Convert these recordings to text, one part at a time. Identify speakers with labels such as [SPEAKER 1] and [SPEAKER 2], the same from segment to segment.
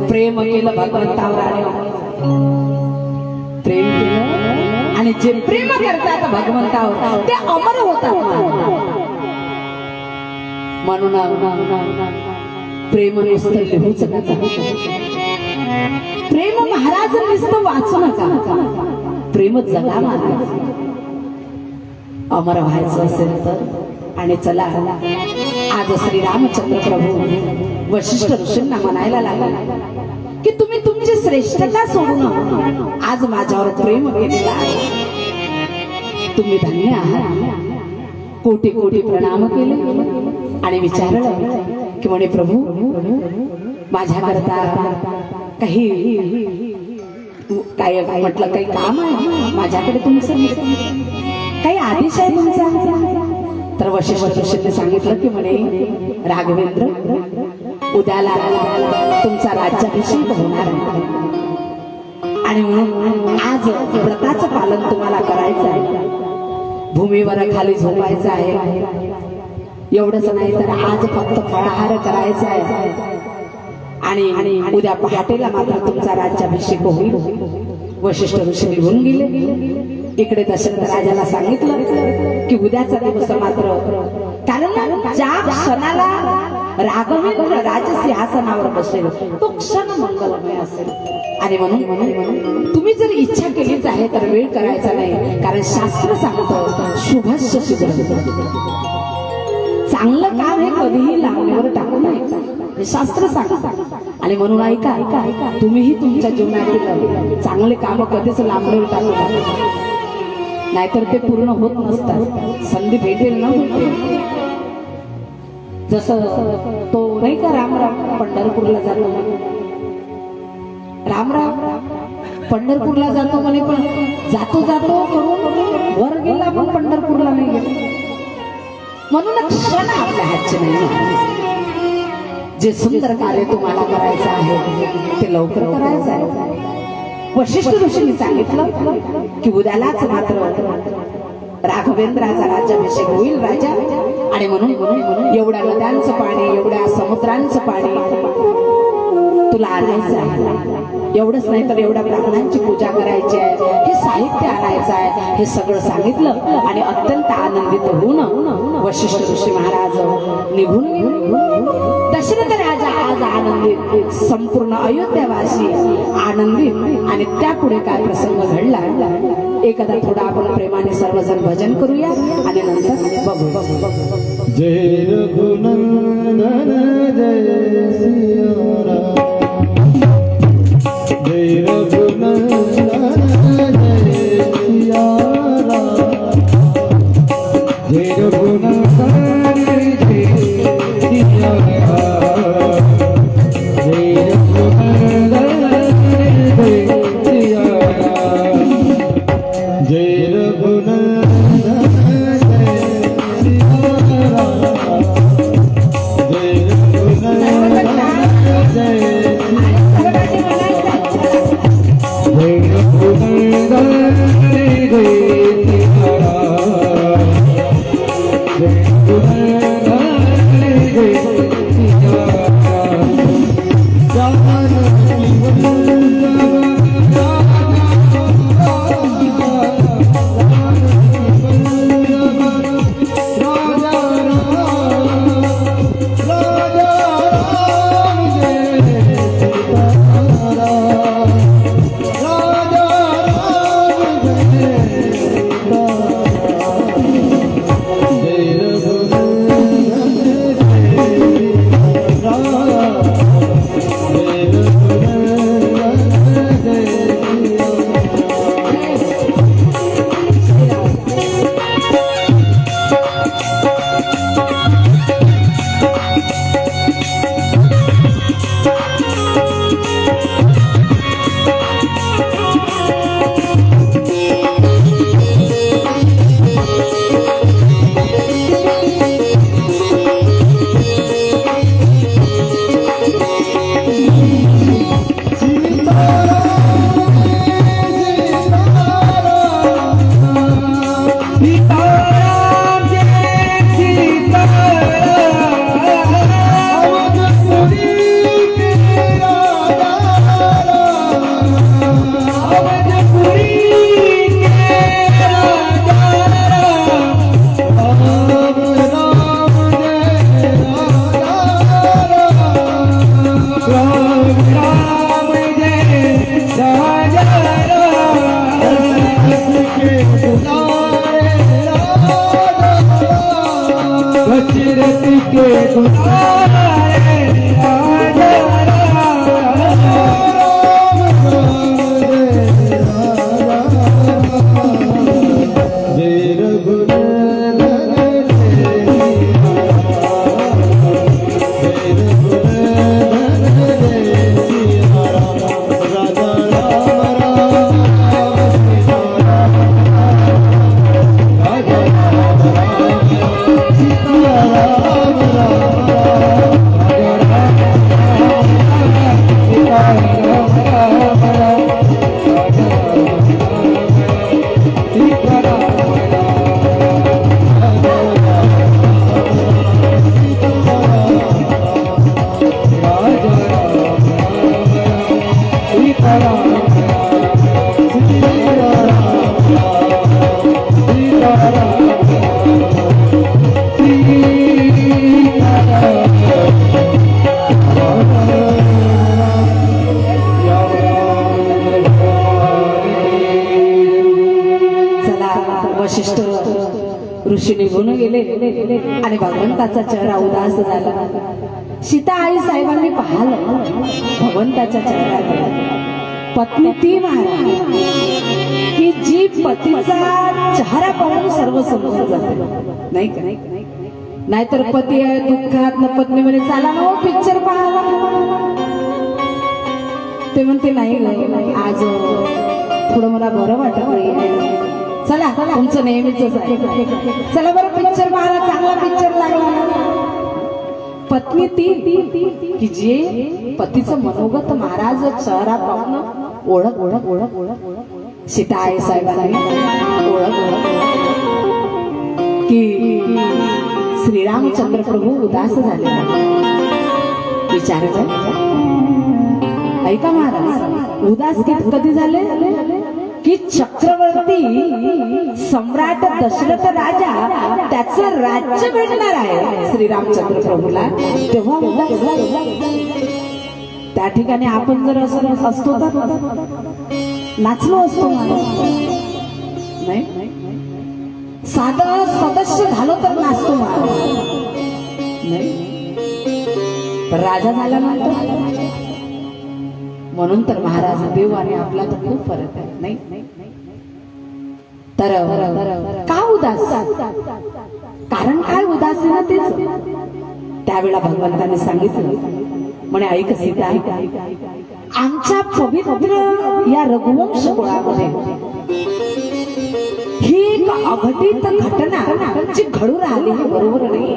[SPEAKER 1] प्रेम केलं भगवंतावर प्रेम केलं आणि जे प्रेम करतात भगवंतावर ते अमर होतात म्हणून प्रेम नुसतं लिहूच नका प्रेम महाराज नुसतं वाचू नका प्रेम जगा महाराज अमर व्हायचं असेल तर आणि चला आज श्री रामचंद्र प्रभू वशिष्ठ ऋषींना म्हणायला लागला की तुम्ही तुमची श्रेष्ठता सोडून आज माझ्यावर प्रेम केलेला आहे तुम्ही धन्य आहात कोटी कोटी प्रणाम केले आणि विचारलं की म्हणे प्रभू माझ्याकरता काही काय म्हटलं काही काम आहे माझ्याकडे तुमचं काही आदेश आहे तुमचा तर वशिष्ठ ऋषींनी सांगितलं की म्हणे राघवेंद्र उद्याला तुमचा राज्याभिषेक होणार आणि म्हणून आज व्रताचं पालन तुम्हाला करायचं आहे भूमीवर खाली झोपायचं आहे एवढंच नाही तर आज फक्त फळाहार करायचा आहे आणि उद्या पहाटेला मात्र तुमचा राज्याभिषेक होईल वशिष्ठ ऋषी निघून गेले इकडे दशरथ राजाला सांगितलं की उद्याचा दिवस मात्र कारण ज्या क्षणाला राघवेंद्र राजसिंहासनावर बसेल तो क्षण मंगलमय असेल आणि म्हणून तुम्ही जर इच्छा केलीच आहे तर वेळ करायचा नाही कारण शास्त्र सांगतं शुभस्य शुभ चांगलं काम हे कधीही लांबणीवर टाकू नये शास्त्र सांगतं आणि म्हणून ऐका तुम्हीही तुमच्या जीवनातील चांगले काम कधीच लांबणीवर टाकू नका नाहीतर ते पूर्ण होत नसतात संधी भेटेल ना भेटेल जसं तो नाही का रामराम पंढरपूरला जातो रामराम पंढरपूरला जातो म्हणे पण जातो करून वर गेला पण पंढरपूरला नाही गेला म्हणून क्षण आपल्या हातचे नाही जे सुंदर कार्य तुम्हाला करायचं आहे ते लवकर करायचं आहे वशिष्ठ ऋषींनी सांगितलं की उद्यालाच मात्र राघवेंद्राचा राज्याभिषेक होईल राजा आणि म्हणून एवढ्या नद्यांचं पाणी एवढ्या समुद्रांचं पाणी तुला आणायचं आहे एवढंच नाही तर एवढ्या ब्राह्मणांची पूजा करायची आहे हे साहित्य आणायचं आहे हे सगळं सांगितलं आणि अत्यंत आनंदित होऊन वशिष्ठ ऋषी महाराज निघून दशरथ राजा आज आनंदित संपूर्ण अयोध्यावासी आनंदित आणि त्यापुढे काय प्रसंग घडला एकदा थोडा आपण प्रेमाने सर्वजण भजन करूया आणि नंतर बघू
[SPEAKER 2] जय रघुनंदन जय सिया जय रघुनंदन जय सिया जय रघुनंदन जय सिया जय रघुनंदन जय सिया जय रघुनंदन जय सिया जय रघुनंदन
[SPEAKER 1] चला वशिष्ठ ऋषी निघून गेले आणि भगवंताचा चेहरा उदास झाला. सीता आई साहेबांनी पाहिलं भगवंताच्या चेहऱ्याकडे. पत्नी ती महाराज की जी पतीचा चेहरा पाहून सर्व समजून जाते, नाही का? नाहीतर पती आहे दुःखात, पत्नी म्हणे चला ना पिक्चर पाहायला. ते म्हणते नाही आज थोडं मला बरं वाटत नाही, चला तुमचं नेहमीच आहे, चला बरं पिक्चर पाहायला, चांगला पिक्चर लागला. पत्नी ती की जे पतीचं मनोगत महाराज चेहरा पाहून ओळख ओळख ओळख ओळख सीता आई साहेबांनी ओळख की श्रीरामचंद्र प्रभू उदास झाले. विचार कर, ऐका महाराज, उदास कधी झाले की चक्रवर्ती सम्राट दशरथ राजा त्याचं राज्य भेटणार आहे श्रीरामचंद्र प्रभूला, तेव्हा उदास झाले. त्या ठिकाणी आपण जर असं असतो तर नाचलो असतो नाही, साधं सदस्य झालो तर नाचतो नाही, तर राजा झाला नव्हता. म्हणून तर महाराज देव आणि आपला तर खूप फरक आहे, नाही? तर का उदास, कारण काय उदास आहे ना तेच. त्यावेळेला भगवंताने सांगितलं, म्हणे ऐक सीता, आमच्या पवित्र या रघुवंश कुळामध्ये ही एक अघटित घटना जी घडून आली हे बरोबर नाही.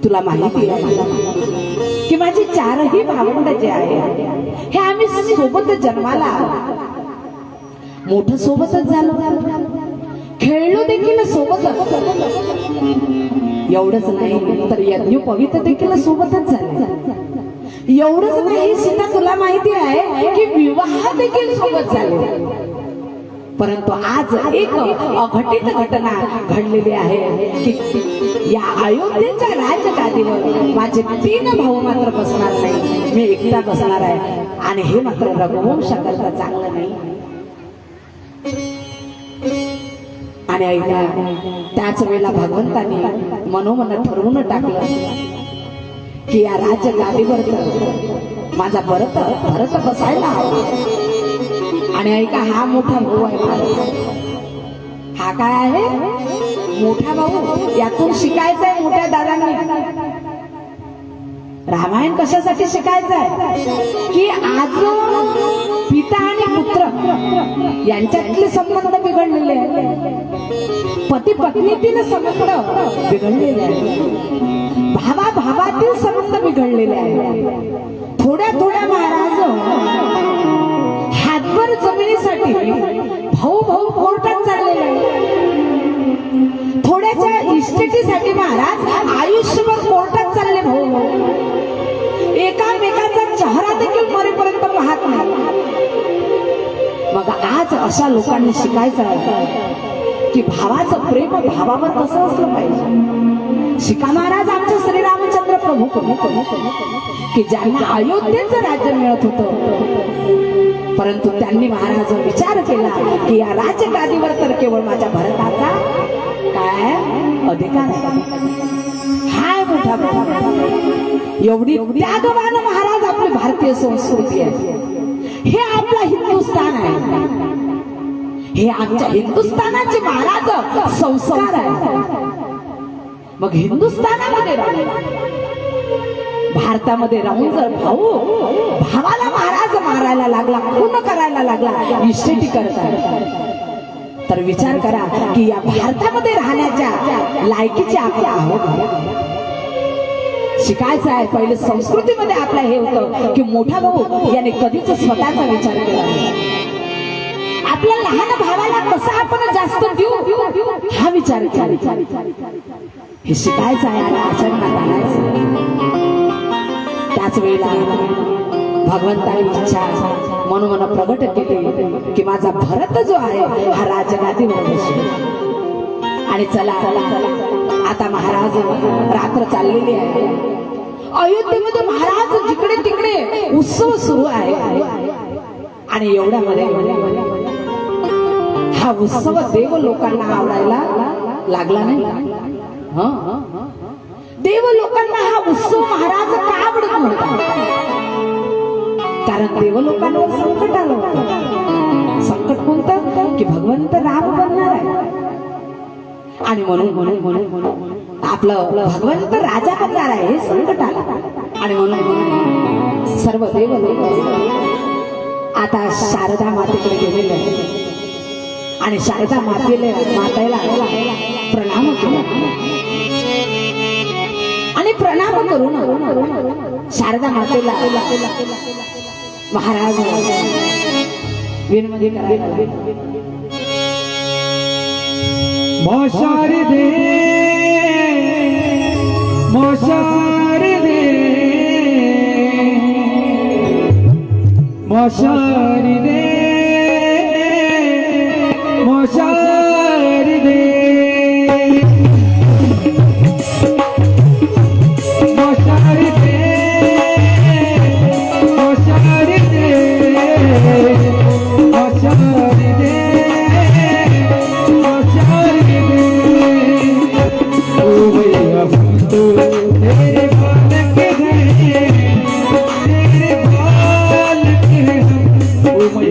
[SPEAKER 1] तुला माहिती आहे की माझी चारही भावंड जे आहे हे आम्ही सोबत जन्माला आलो, मोठं सोबतच झालो, खेळलो देखील सोबतच. एवढंच नाही तर यज्ञोपवीत देखील सोबतच झाले. एवढंच नाही सीता, तुला माहिती आहे की विवाह देखील सोबत झाले. परंतु आज एक अघटित घटना घडलेली आहे की या अयोध्येच्या राजगादीवर माझे 3 भाऊ मात्र बसणार नाही, मी एकटा बसणार आहे. आणि हे मात्र रघुवंशाकरता चांगलं नाही. आणि ऐका, त्याच वेळेला भगवंताने मनोमन ठरवून टाकलं की या राजगादीवर माझा भरत बसायला हवा. आणि ऐका, हा मोठा भाऊ आहे, हा काय आहे मोठा भाऊ, यातून शिकायचं आहे मोठ्या दादांनी. रामायण कशासाठी शिकायचं आहे की आज पिता आणि पुत्र यांच्यातले संबंध बिघडलेले आहेत, पती पत्नीतील संबंध बिघडलेले आहेत, भावा भावातील संबंध बिघडलेले आहेत. थोड्या थोड्या महाराज हातभर जमिनीसाठी भाऊ भाऊ कोर्टात चाललेले आहेत. थोड्याच्या इस्टेटीसाठी महाराज आयुष्यभर कोर्टात चालले भाऊ भाऊ. एकामेकाचा चेहरा देखील मरेपर्यंत पाहत नाही. मग आज अशा लोकांनी शिकायचं आहे की भावाचं प्रेम भावावर कसं असलं पाहिजे. शिका महाराज आमचे श्रीरामचंद्र प्रभू की ज्यांना अयोध्येचं राज्य मिळत होतं, परंतु त्यांनी महाराज विचार केला की या राजगादीवर तर केवळ माझ्या भरताचा काय अधिकार हाय. मोठा एवढी त्यागवान महाराज आपली भारतीय संस्कृती आहे. हे आपला हिंदुस्थान आहे, हे आमच्या हिंदुस्थानाचे महाराज संस्कार आहे. मग हिंदुस्थानामध्ये भारतामध्ये राहून जर भाऊ भावाला महाराज मारायला लागला, खून करायला लागला, इस्टेटी करतात, तर विचार करा की या भारतामध्ये राहण्याच्या लायकीचे आपण आहोत. शिकायचं आहे. पहिले संस्कृतीमध्ये आपल्या हे होतं की मोठा भाऊ याने कधीच स्वतःचा विचार केला नाही. आपल्या लहान भावाला कसं आपण जास्त देऊ हा विचार केला. हे शिकायचं आहे आणि आचरणात आणायचं. त्याच वेळेला भगवंताची इच्छा मनोमन प्रगट केली की माझा भरत जो आहे हा राजगादीवर बसेल. आणि चला आता महाराज रात्र चाललेली आहे. अयोध्येमध्ये महाराज जिकडे तिकडे उत्सव सुरू आहे. आणि एवढ्यामध्ये हा उत्सव देव लोकांना आवडायला लागला नाही. देव लोकांना हा उत्सव महाराज का आवडत नव्हता? कारण देव लोकांवर संकट आलं होतं. संकट कोणतं? की भगवंत राम बनणार आहे. आणि म्हणून आपलं भगवंत राजा बनणार आहे हे संकट आलं. आणि म्हणून सर्व देव लोक आता शारदा मातेकडे गेलेले आहे. आणि शारदा मातेला प्रणाम केला. आणि प्रणाम करून शारदा मातेला महाराज विनम्र करायला
[SPEAKER 2] मोशारदे मोशारदे मोशारदे मोशारदे मोशारदे मोशारदे मोशारदे तेरे बाल के हैं तेरे बाल के हैं ओ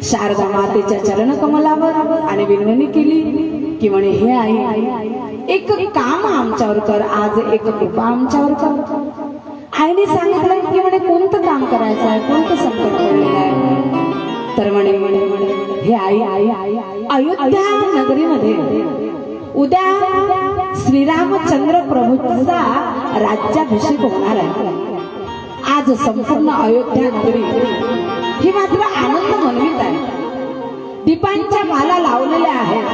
[SPEAKER 1] शारदा मातेच्या चरण कमलावर आणि विनवणी केली की म्हणे हे आई एक काम आमच्यावर कर, आज एक कृपा आमच्यावर कर. आईने सांगितलं की म्हणे कोणतं काम करायचं आहे, कोणतं संकट पडलेलं आहे. तर म्हणे हे आई अयोध्या नगरीमध्ये उद्या श्रीरामचंद्र प्रभूचा राज्याभिषेक होणार आहे. आज संपूर्ण अयोध्या नगरी ही मात्र आनंद मनवित आहे. दीपांच्या माला लावलेल्या आहेत,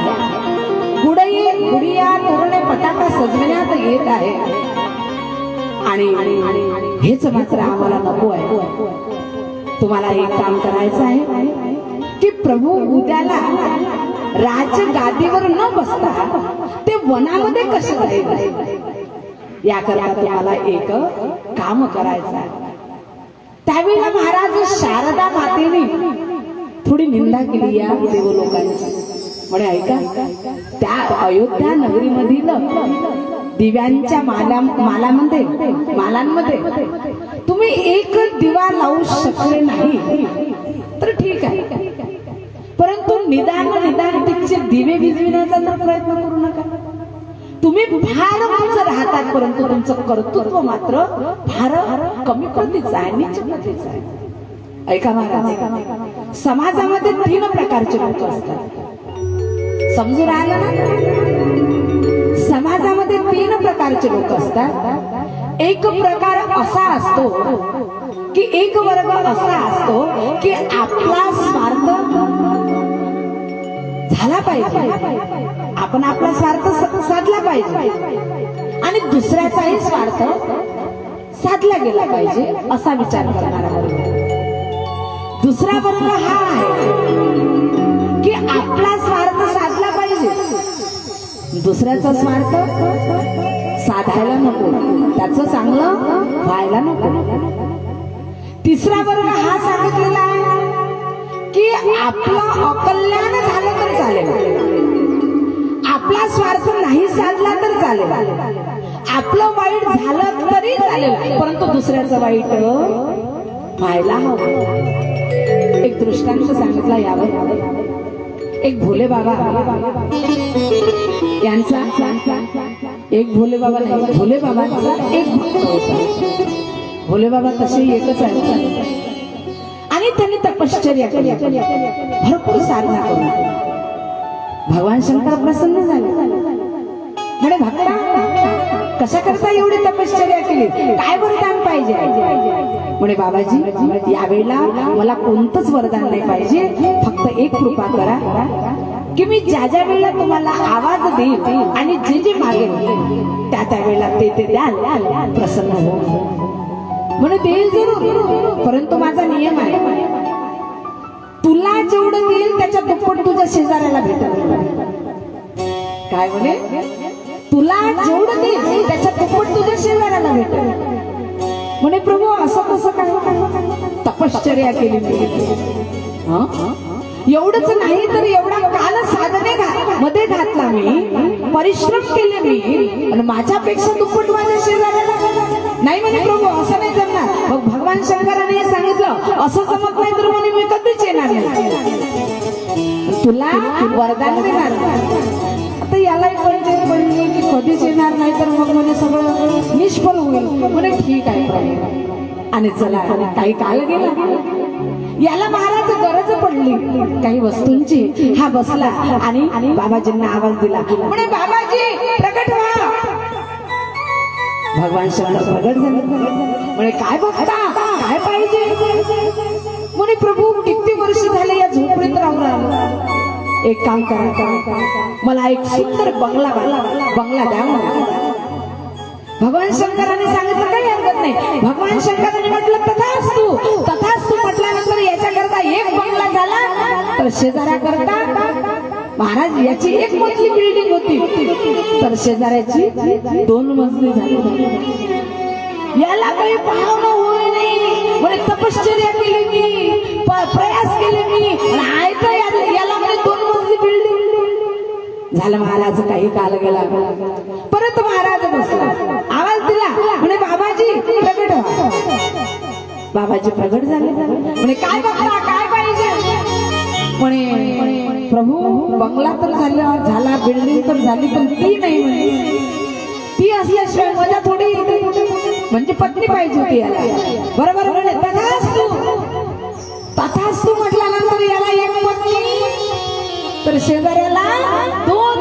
[SPEAKER 1] गुडिया तोरणे पटाका सजविण्यात येत आहे. आणि हेच मात्र आम्हाला नको आहे. तुम्हाला एक काम करायचं आहे की प्रभू उद्याला राजगादीवर न बसता ते वनामध्ये कसे जाईल, याकरता तुम्हाला एक काम करायचं आहे. त्यावेळेला महाराज शारदा मातेने थोडी निंदा केली या देव लोकांची. म्हणे ऐका, त्या अयोध्या नगरीमधील दिव्यांच्या मालांमध्ये तुम्ही एक दिवा लावू शकले नाही तर ठीक आहे, परंतु निदान तिचे दिवे विझविण्याचा तर प्रयत्न करू नका. तुम्ही फार उंच राहतात, परंतु तुमचं कर्तृत्व मात्र फार कमी प्रतीचं आहे, नीच प्रतीचं आहे. ऐका महाराज, समाजामध्ये 3 प्रकारचे लोक असतात. समजून राहिलं ना? समाजामध्ये 3 प्रकारचे लोक असतात. एक प्रकार असा असतो की एक वर्ग असा असतो की आपला स्वार्थ झाला पाहिजे, आपण आपला स्वार्थ साधला पाहिजे आणि दुसऱ्याचाही स्वार्थ साधला गेला पाहिजे असा विचार करणारा वर्ग. दुसरा वर्ग हा आहे की आपला स्वार्थ साधला पाहिजे, दुसऱ्याचा स्वार्थ साधायला नको, त्याचं चांगलं व्हायला नको. तिसरा वर्ग हा सांगितलेला आहे की आपलं अकल्याण झालं तर चालेल, आपला स्वार्थ नाही साधला तर चालेल, आपलं वाईट झालं तरी चालेल, परंतु दुसऱ्याचं वाईट व्हायला हवं. एक दृष्टांत सांगितला यावर. एक भोले बाबा यांचा एक भोले बाबा नाही, भोले बाबांचा एक भक्त होता. भोले बाबा तसे एकच आहे आणि त्यांनी तपश्चर्या केली, भरपूर साधना करून भगवान शंकर प्रसन्न झाले. म्हणे भक्ता कशा करता एवढी तपश्चर्या केली, काय वरदान पाहिजे? म्हणे बाबाजी यावेळेला मला कोणतंच वरदान नाही पाहिजे, फक्त एक कृपा करा की मी ज्या ज्या वेळेला तुम्हाला आवाज देईल आणि जे जे मागेल त्या त्या वेळेला ते द्याल, प्रसन्न हो. म्हणे देईल जरूर, परंतु माझा नियम आहे, तुला जेवढं देईल त्याच्या दुप्पट तुझ्या शेजाऱ्याला भेटेल. काय म्हणे? तुला जेवढं देईल त्याच्या दुप्पट तुझ्या शेजाऱ्याला भेटेल. म्हणे प्रभू असं कसं काय? तपश्चर्या केली मी, एवढंच नाही तर एवढा काल साधने मध्ये घातला मी, परिश्रम केले मी, आणि माझ्यापेक्षा दुप्पट माझ्या शेजाऱ्याला नाही. म्हणे प्रभू असं नाही जमणार. मग भगवान शंकराने सांगितलं असं जमत नाही तर म्हणे मी कधीच येणार नाही, तुला वरदान देणार. आता यालाही पंचायत पडली की कधीच येणार नाही तर मग म्हणजे सगळं निष्फळ होईल. म्हणे ठीक आहे प्रभू. आणि चला काही काल गेला, याला महाराज गरज पडली काही वस्तूंची. हा बसला आणि बाबाजींना आवाज दिला. म्हणे बाबाजी प्रकट व्हा. भगवान शंकर प्रगट झाले. म्हणे काय बघता, काय पाहिजे? म्हणे प्रभू किती वर्ष झाले या झोपडीत राहून राहिलो, एक काम करा, मला एक सुंदर बंगला द्या. भगवान शंकराने सांगितलं काही हरकत नाही. भगवान शंकराने म्हटलं तथास्तु म्हटल्यानंतर याच्याकरता एक बंगला झाला, तर शेजाऱ्याकरता महाराज याची 1 मजली बिल्डिंग होती, तर शेजाऱ्याची 2 मजली झाली. याला काही पाहणं होय नाही. म्हणे तपश्चर्या केली मी, प्रयास केले मी, याला म्हणे 2 मजली बिल्डिंग झालं. महाराज काही काल गेला, परत महाराज बसला, आवाज दिला. म्हणे बाबाजी प्रगट व्हा. बाबाजी प्रगट झाले. म्हणे काय बघता, काय पाहिजे? म्हणे प्रभू बंगला तर झाला बिल्डिंग तर झाली पण ती नाही म्हणे. ती असल्याशिवाय मजा थोडी म्हणजे पत्नी पाहिजे होती याला. बरोबर म्हणे तथास्तु म्हटल्यानंतर याला एक पत्नी तर शेजाऱ्याला दोन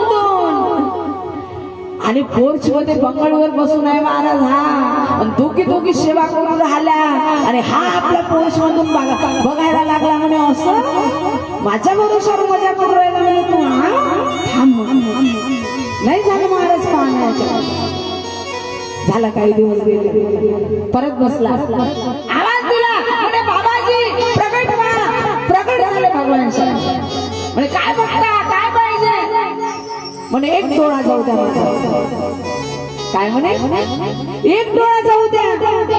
[SPEAKER 1] आणि पोर्च मध्ये बंगळवर बसून आहे महाराज हा. आणि दोघी सेवा करून राहिल्या आणि हा आपल्या पोर्च मधून बघायला लागला म्हणे असं माझ्या भरोशावर मजा करून राहिला म्हणे तू. थांब नाही झालं महाराज पाहण्याचं. झाला काही दिवस गेले परत बसला आवाज दिला म्हणे बाबाजी प्रगट झाले भगवान म्हणे काय बघता काय पाहिजे म्हणे एक डोळा जाऊ द्या. काय म्हणे एक डोळा जाऊ द्या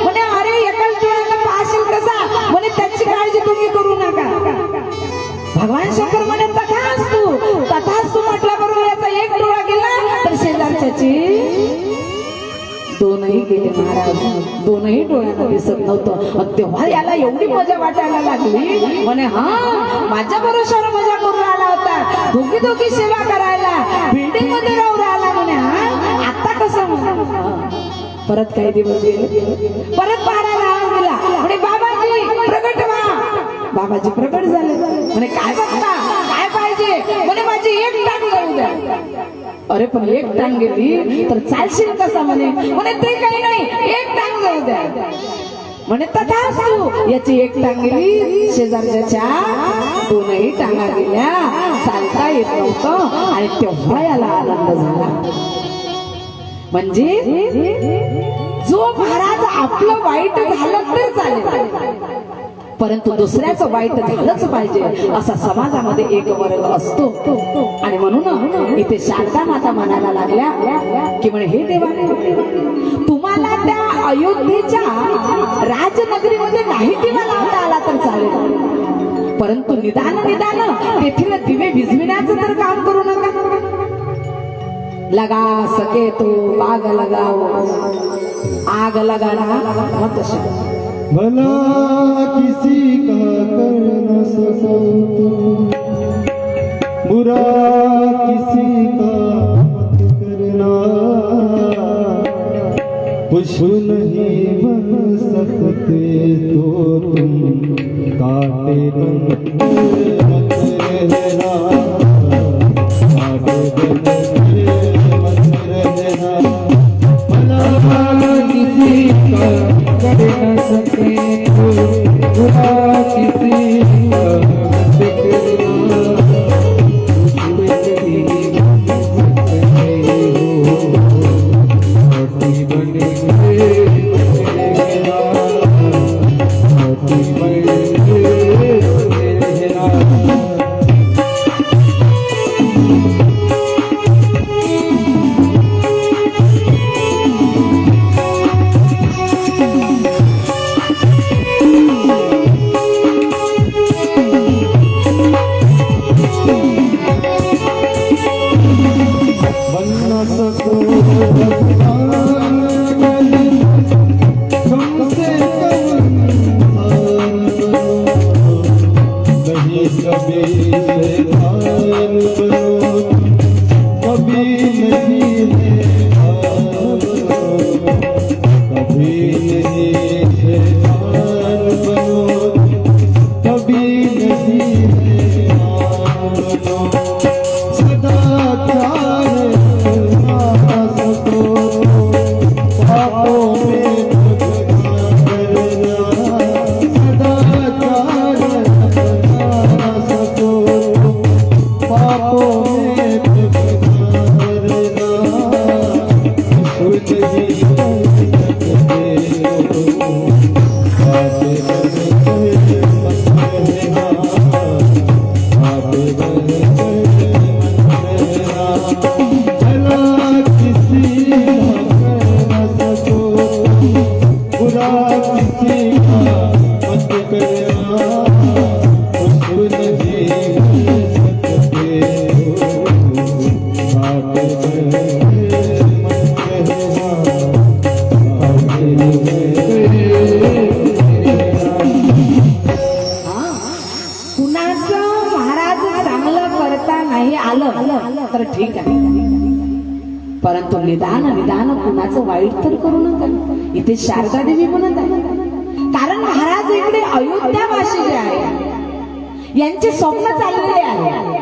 [SPEAKER 1] म्हणे. अरे एकाच डोळ्याला पाहशील कसा म्हणे त्याची काळजी तुम्ही करू नका. भगवान शंकर म्हणे तथास्तु म्हटल्याबरोबर याचा एक डोळा गेला तर शेजारच्याची दोनही गेले महाराज. दोनही डोळ्यांना दिसत नव्हतं. तेव्हा याला एवढी मजा वाटायला लागली म्हणे हा माझ्या भरोशावर मजा करून आला होता. दोघी सेवा करायला बिल्डिंग मध्ये राहू राहिला म्हणे हा आता कसं परत काही दिवस गेले परत पाहायला आवाज दिला म्हणे बाबाजी प्रगट व्हा. बाबाजी प्रगट झाले म्हणे काय बघता काय पाहिजे म्हणे माझी एक टांग जाऊ द्या. अरे पण एक टांग गेली तर चालशील कसा म्हणे ते काही नाही एक टांग जाऊ द्या म्हणे. तथास्तु याची एक टांग गेली शेजारच्या दोनही टांगा गेल्या. चालता येत नव्हतं आणि तेव्हा याला आनंद झाला. म्हणजे जो महाराज आपलं वाईट झालं तर चालेल परंतु दुसऱ्याचं वाईट झालंच पाहिजे असा समाजामध्ये एक वर्ग असतो. आणि म्हणून इथे शारदा माता म्हणायला लागल्या की म्हणे हे देवा तुम्हाला त्या अयोध्येच्या राजनगरीमध्ये नाही दिवा लावता आला तर चालेल परंतु निदान तेथील दिवे विझविण्याचं तर काम करू नका. लगा सके तो आग लगाओ आग लगाना मत
[SPEAKER 2] भला किसी का कर न सको तुम, बुरा किसी का मत करना. पुष्प नहीं बन सकते तो तुम काटे बन मत रहना. काटे बन मत रहना. भला किसी का कर न सके तो बुरा किसी का मत करना.
[SPEAKER 1] करता नाही आलं तर ठीक आहे, परंतु निदान कुणाचं वाईट तर करू नका. इथे शारदा देवी म्हणत आहे. कारण महाराज इकडे अयोध्यावासी जे आहे यांचे स्वप्न चाललेले आहे.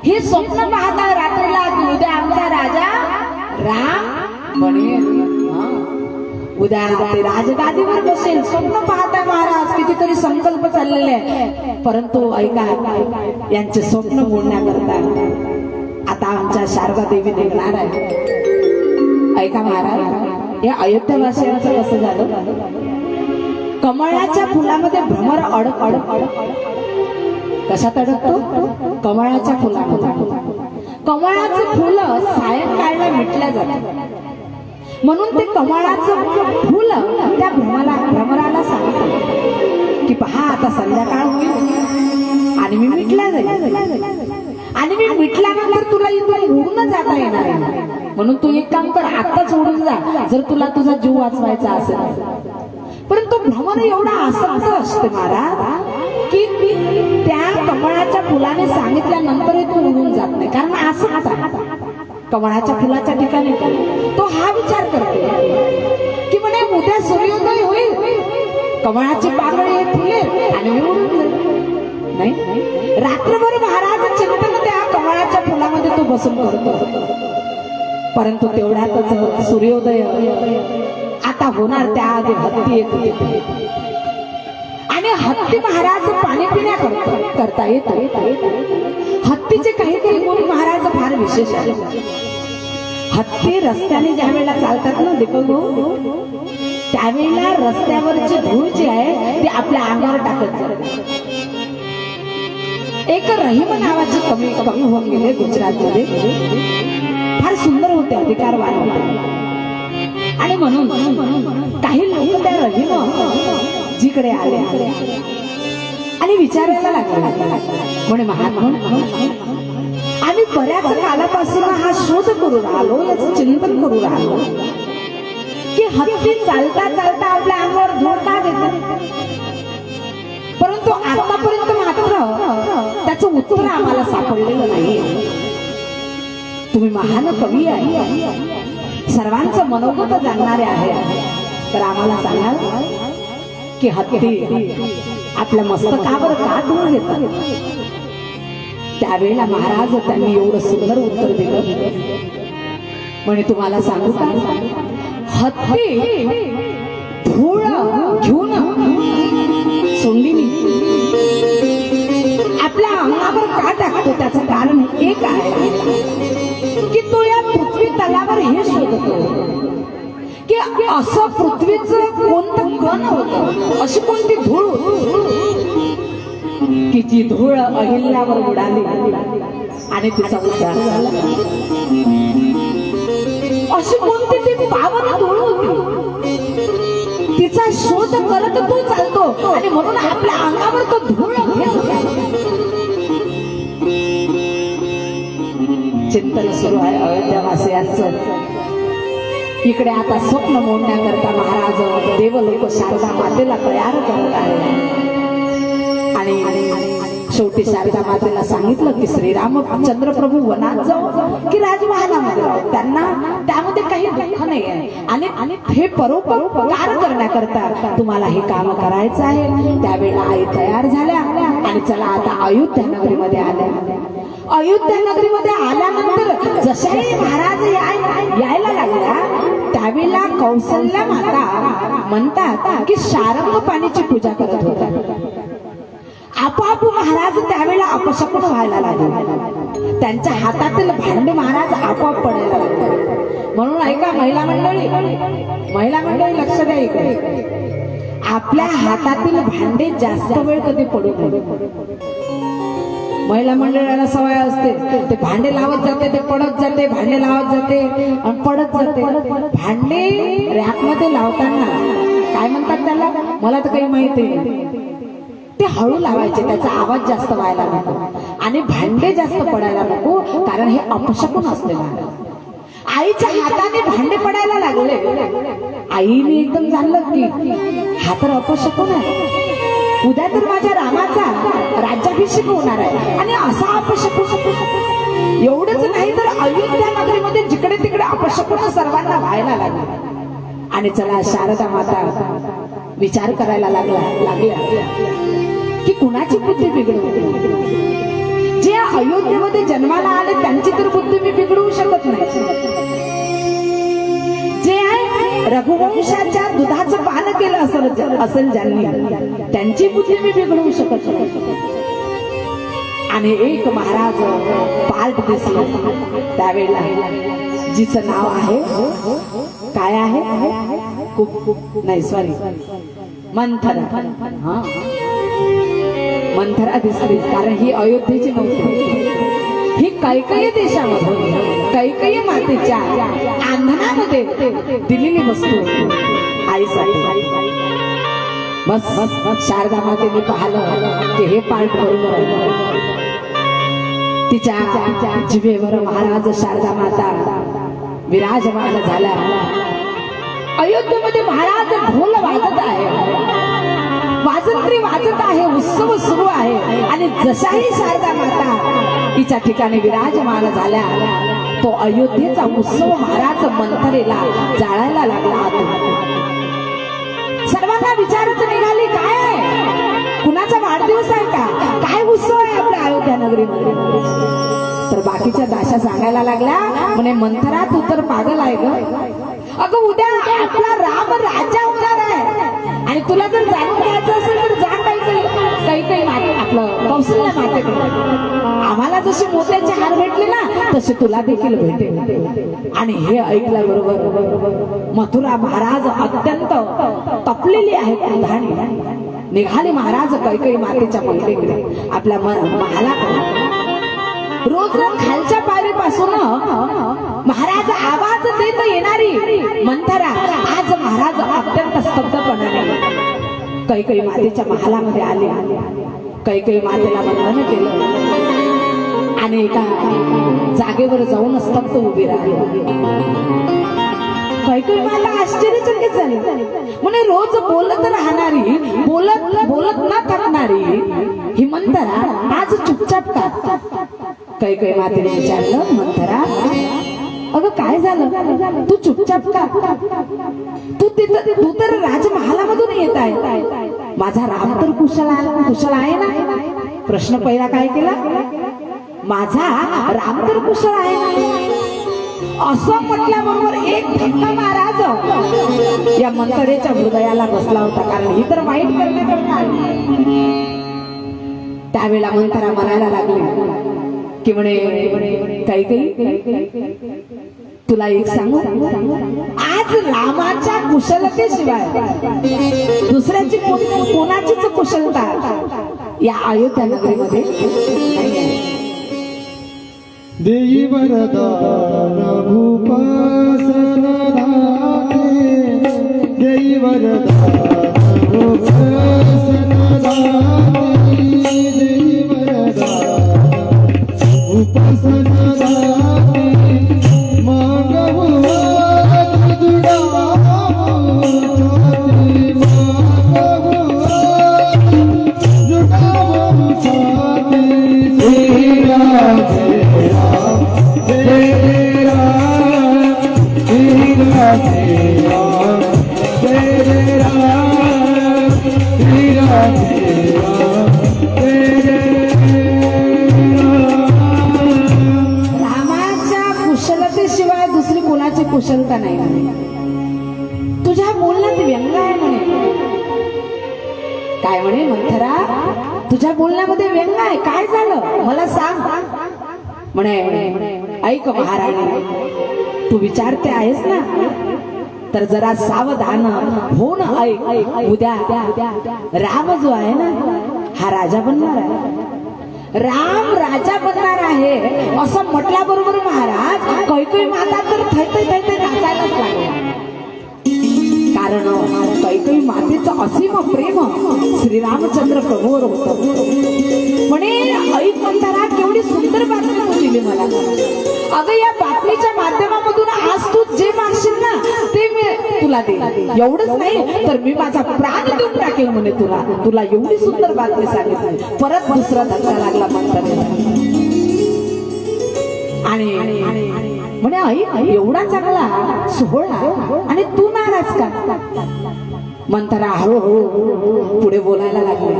[SPEAKER 1] हे स्वप्न पाहता रात्रीला उद्या आमचा राजा राम बनेल, उद्या ते राजगादीवर बसेल. स्वप्न पाहता महाराज, कितीतरी संकल्प चाललेले आहे. परंतु ऐका, यांचे स्वप्न मोडण्याकरता आता आमच्या शारदा देवी निघणार आहे. ऐका महाराज, या अयोध्यावासियांचं कसं झालं, कमळाच्या फुलामध्ये भ्रमर अडक कशात अडकतो, कमळाच्या फुलामध्ये. कमळाचं फुलं सायंकाळला मिटल्या जातात, म्हणून ते कमळाचं फुल त्या भ्रमराला सांगतो की पहा आता संध्याकाळ होईल आणि मी मिटल्या जाईल, आणि मी मिटल्यानंतर तुला इथून उडून जाता येणार आहे. म्हणून तू एक काम कर, आताच उडून जा जर तुला तुझा जीव वाचवायचा असेल. परंतु भ्रमर एवढा आसक्त असते महाराज की त्या कमळाच्या फुलाने सांगितल्यानंतरही तो उडून जात नाही. कारण आसक्त कमळाच्या फुलाच्या ठिकाणी तो हा विचार करते की म्हणे उद्या सूर्योदय होईल, कमळाची पाकळी फुलेल आणि मी उडून जाईल. नाही, रात्रभर महाराज चिंतन त्या कमळाच्या फुलामध्ये तो बसून करतो. परंतु तेवढ्यातच सूर्योदय आता होणार, त्याआधी हत्ती येत होती आणि हत्ती महाराज पाणी पिण्याकरता येत. हत्तीचे काही गुण महाराज फार विशेष आहे. हत्ती रस्त्याने ज्या वेळेला चालतात ना दीपक भाऊ, त्यावेळेला रस्त्यावरची धूळ जी आहे ती आपल्या अंगावर टाकत जाते. एक रहीम नावाची कवी होऊन गेले गुजरातमध्ये, फार सुंदर होते, अधिकारवान होते. आणि म्हणून काही लोक त्या रहीम जिकडे आले आणि विचारायला लागले, म्हणे महात्मा, आम्ही बऱ्याच कालापासून हा शोध करू राहिलो, याचं चिंतन करू राहिलो की हत्ती चालता चालता आपल्या अंगावर धूळ का देते, परंतु आतापर्यंत मात्र त्याचं उत्तर आम्हाला सापडलेलं नाही. तुम्ही महान कवी आहे, सर्वांचं मनोगत जाणणारे आहे, तर आम्हाला सांगाल की हत्ती आपल्या मस्तकावर का धूळ घेतात. त्यावेळेला महाराज त्यांनी एवढं सुंदर उत्तर दिलं, म्हणे तुम्हाला सांगू का, हत्ती धूळ घेऊन सोंडीनी आपल्या अंगावर का टाकतो, त्याचं कारण एक आहे की तो या पृथ्वी तलावर हे शोधतो की असं पृथ्वीचं कोणतं कण होतं, अशी कोणती धूळ की जी धूळ अहिल्यावर उडाली आणि तिचा उद्धार झाला. अशी कोणती ती पावन धूळ होती, तिचा शोध करत तो चालतो आणि म्हणून आपल्या अंगावर तो धूळ चिंतन सुरू आहे अयोध्यावासियांचं. इकडे आता स्वप्न मोडण्याकरता महाराज देवलोक शारदा मातेला तयार करत आहे. आणि शेवटी शारदा मातेला सांगितलं की श्रीरामचंद्र प्रभू वनात जाऊ की राजमहालामध्ये जाऊ, त्यांना त्यामध्ये काही दुःख नाही आहे. आणि हे परोपकार करण्याकरता तुम्हाला हे काम करायचं आहे. त्यावेळेला आई तयार झाल्या आणि चला आता अयोध्या नगरीमध्ये आल्या. अयोध्या नगरीमध्ये आल्यानंतर जशाही महाराज यायला लागल्या त्यावेळेला कौसल्या माता म्हणतात की शारंग पाण्याची पूजा करत होत्या. आपोआप महाराज त्यावेळेला अपशकुन व्हायला लागले, त्यांच्या हातातील भांडे महाराज आपोआप पडायला लागले. म्हणून ऐका महिला मंडळी लक्ष द्या इकडे, आपल्या हातातील भांडे जास्त वेळ कधी पडू नये. महिला मंडळाला सवय असते, ते भांडे लावत जाते, ते पडत जाते, भांडे लावत जाते आणि पडत जाते. भांडे रॅकमध्ये लावताना काय म्हणतात त्याला, मला तर काही माहिती नाही, ते हळू लावायचे, त्याचा आवाज जास्त व्हायला नको आणि भांडे जास्त पडायला नको, कारण हे अपशकुन असते. आईच्या हाताने भांडे पडायला लागले, आईने एकदम जाणलं की हा तर अपशकुन आहे, उद्या तर माझ्या राज्याभिषेक होणार आहे आणि असा अपशकुन एवढंच नाही तर अयोध्या नगरीमध्ये जिकडे तिकडे अपशकुन सर्वांना व्हायला लागला आणि चला शारदा माता विचार करायला लागल्या की कुणाची बुद्धी बिघडू जे अयोध्येमध्ये जन्माला आले त्यांची तर बुद्धी मी बिघडवू शकत नाही जे रघुवंशाच्या दुधाचं पान केलं असेल ज्यांनी त्यांची बुद्धी मी बिघडवू शकत नाही आणि एक महाराज पार्ट दिसला त्यावेळेला जिचं नाव आहे काय आहे नाही सॉरी मंथरा हा मंथरा दिसली कारण ही अयोध्येची नव्हती ही कैकेयी देशामध्ये कैकेयी मातेच्या अंधनामध्ये दिलेली वस्तू आईसाठी बस शारदा मातेने पाहिलं की हे पार्ट बरोबर आहे तिच्या जिभेवर महाराज शारदा माता विराजमान झाला अयोध्येमध्ये महाराज ढोल वाजत आहे वाजंत्री वाजत आहे उत्सव सुरू आहे आणि जशाही शारदा माता तिच्या ठिकाणी विराजमान झाल्या तो अयोध्येचा उत्सव महाराज मंथरेला जाळायला लागला सर्वांना विचारत निघाली काय आहे कुणाचा वाढदिवस आहे का काय उत्सव आहे आपल्या अयोध्या नगरीमध्ये तर बाकीच्या दाशा सांगायला लागल्या म्हणे मंथरा तू तर पागल आहे ग अगं उद्या आपला राम राजा होणार आहे आणि तुला जर जाणून घ्यायचं असेल तर जा काही आपलं कौशल्य मातेकडे आम्हाला जसे मोत्याचे हार भेटले ना तसे तुला देखील भेटेल आणि हे ऐकल्याबरोबर मथुरा महाराज अत्यंत तपलेली आहे क्रोधाने निघाले महाराज कैकेयी मातेच्या महिलेकडे आपल्या महालाकडे रोज खालच्या पायरीपासून महाराज आवाज देत येणारी मंथरा आज महाराज अत्यंत स्तब्धपणाने कैकेयी मातेच्या महालामध्ये आले कैकेयी मातेला वंदन केलं आणि एका जागेवर जाऊन स्तब्ध उभी राहिली कैकेयी माता आश्चर्यचकित झाली म्हणे रोज बोलत राहणारी बोलत न थकणारी ही मंथरा आज चुपचाप का कैकेयी मातेने विचारलं मंथरा अगं काय झालं तू चुपचाप का तू तर राजमहालामधून येत आहे माझा राम तर कुशल आहे ना प्रश्न पहिला काय केला माझा राम तर कुशल आहे ना असं म्हटल्याबरोबर एक धक्का महाराज या मंथरेच्या हृदयाला बसला होता कारण ही तर वाईट करण्याकरता त्यावेळेला मंथरा म्हणायला लागली की म्हणे कैकेयी तुला एक सांगू आज रामाच्या कुशलतेशिवाय दुसऱ्याची कोणाचीच कुशलता या अयोध्या नगरीमध्ये
[SPEAKER 2] देई वरदान भूपासन राखे देई वरदान भूपासन राखे देई वरदान भूपासन राखे मागवू
[SPEAKER 1] कुशलता नाही तुझ्या बोलण्यात व्यंग आहे म्हणे काय म्हणे मंथरा तुझ्या बोलण्यामध्ये व्यंग आहे काय झालं मला सांग म्हणे ऐक महाराणी तू विचारते आहेस ना तर जरा सावधान हो ना ऐक उद्या राम जो आहे ना हा राजा बनणार आहे राम राजा बनणार आहे असं म्हटल्याबरोबर महाराज कैकेयी माता तर थैते नाचायलाच लागले कारण कैकेयी मातेचं असीम प्रेम श्रीरामचंद्र प्रभूवर होतं म्हणे ऐक मंथरा केवढी सुंदर बातमी तू दिली मला अगं या बातमीच्या माध्यमामधून आज तू जे मागशील ना ते मी तुला दे, एवढंच नाही तर मी माझा प्राण देऊन टाकेल म्हणे तुला. तुला एवढी सुंदर बातमी सांगितली. परत दुसरा धक्का लागला मंथरेला आणि म्हणे आई एवढा चांगला सोहळा आणि तू नाराज का? मंथरा हळूहळू पुढे बोलायला लागले.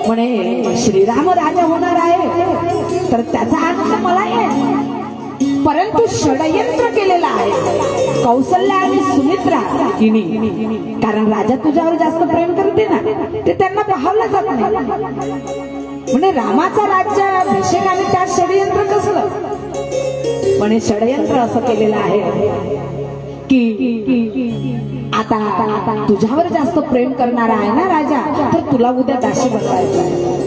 [SPEAKER 1] म्हणे श्रीराम राजा होणार आहे तर त्याचा आनंद मला आहे, परंतु षडयंत्र केलेलं आहे कौशल्या आणि सुमित्रा हिनी. कारण राजा तुझ्यावर जास्त प्रेम करते ना, ते त्यांना पाहावलं जात नाही. म्हणे रामाचा राज्याभिषेक आणि त्यात षडयंत्र कसलं? म्हणे षडयंत्र असं केलेलं आहे की आता तुझ्यावर जास्त प्रेम करणारा आहे ना राजा, तर तुला उद्या दासी बनवायचं आहे.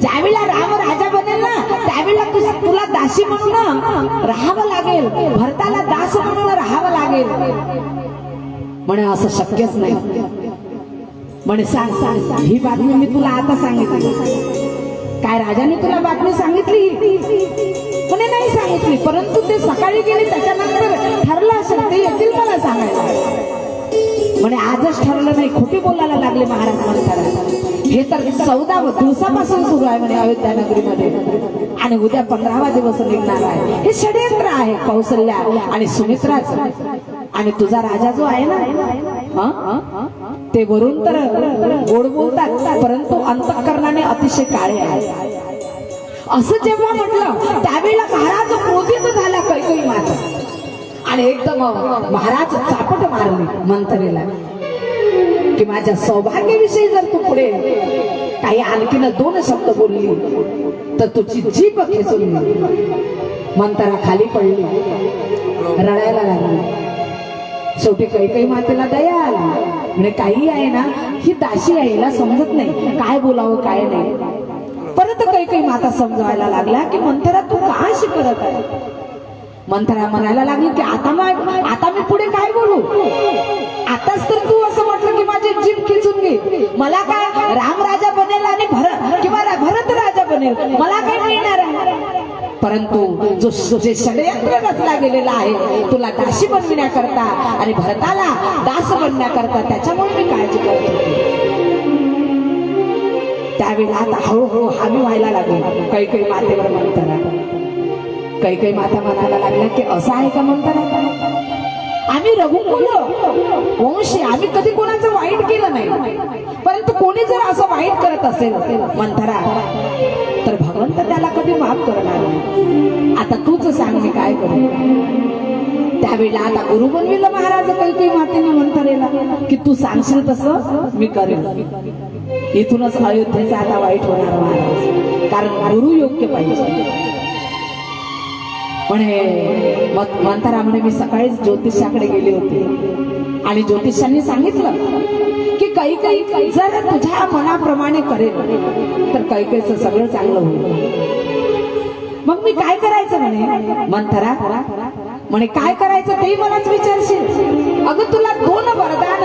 [SPEAKER 1] ज्यावेळेला राम राजा बनेल ना त्यावेळेला तुला दासी म्हणून राहावं लागेल, भरताला दास म्हणून राहावं लागेल. म्हणे असं शक्यच नाही. म्हणे सांग सांग ही बातमी मी तुला आता सांगितली. काय राजाने तुला बातमी सांगितली? म्हणे नाही सांगितली, परंतु ते सकाळी गेले त्याच्यानंतर ठरलं असेल ते येतील मला सांगायला. म्हणे आजच ठरलं नाही, खोटी बोलायला लागले महाराज मंथरा. हे तर 14 दिवसापासून सुरू आहे म्हणे अयोध्या नगरीमध्ये आणि उद्या 15वा दिवस निघणार आहे. हे षडयंत्र आहे कौशल्या आणि सुमित्राचं. आणि तुझा राजा जो आहे ना ते वरून तर गोड बोलतात परंतु अंतःकरणाने अतिशय काळे आहे. असं जेव्हा म्हटलं त्यावेळेला महाराज क्रोधित झाला कैकेयी माता आणि एकदम महाराज चापट मारली मंथरेला की माझ्या सौभाग्याविषयी जर तू पुढे काही आणखीन 2 शब्द बोलली तर तुझी जीभ खेचून मंथरा खाली पडली, रडायला लागली. शेवटी कैकेयी मातेला दया आली. म्हणजे काही आहे ना ही दासी आहे, हिला समजत नाही काय बोलावं काय नाही. परत कैकेयी माता समजावायला लागला की मंथरा तू का अशी करत आहे? मंथरा म्हणायला लागली की आता मी पुढे काय बोलू? आताच तर तू असं म्हटलं की माझी जीभ खेचून घे. मला काय राम राजा बनेल आणि भरत राजा बनेल, मला काय मिळणार आहे? परंतु जे षडयंत्र रचला गेलेला आहे तुला दासी बनविण्याकरता आणि भरताला दास बनण्याकरता, त्याच्यामुळे मी काळजी करत होते. त्यावेळेला आता हळूहळू हामी व्हायला लागली कैकेयी मातेवर मंथरा. कैकेयी माता म्हणायला लागल्या की असं आहे का मंथरा? आम्ही रघुकुल वंशी, आम्ही कधी कोणाचं वाईट केलं नाही, परंतु कोणी जर असं वाईट करत असेल मंथरा तर भगवंत त्याला कधी माफ करणार नाही. आता तूच सांग मी काय करू? त्यावेळेला आता गुरु बनविलं महाराज कैकेयी मातेने मंथरेला की तू सांगशील तसं मी करेन. इथूनच अयोध्येचं आता वाईट होणार महाराज, कारण गुरु योग्य पाहिजे. म्हणे मंथरा म्हणे मी सकाळीच ज्योतिषाकडे गेले होते आणि ज्योतिषांनी सांगितलं की कैकेयी जर तुझ्या मनाप्रमाणे करेल तर कैकेयीचं सगळं चांगलं होईल. मग मी काय करायचं म्हणे मंथरा? म्हणे काय करायचं तेही मलाच विचारशील? अगं तुला 2 वरदान,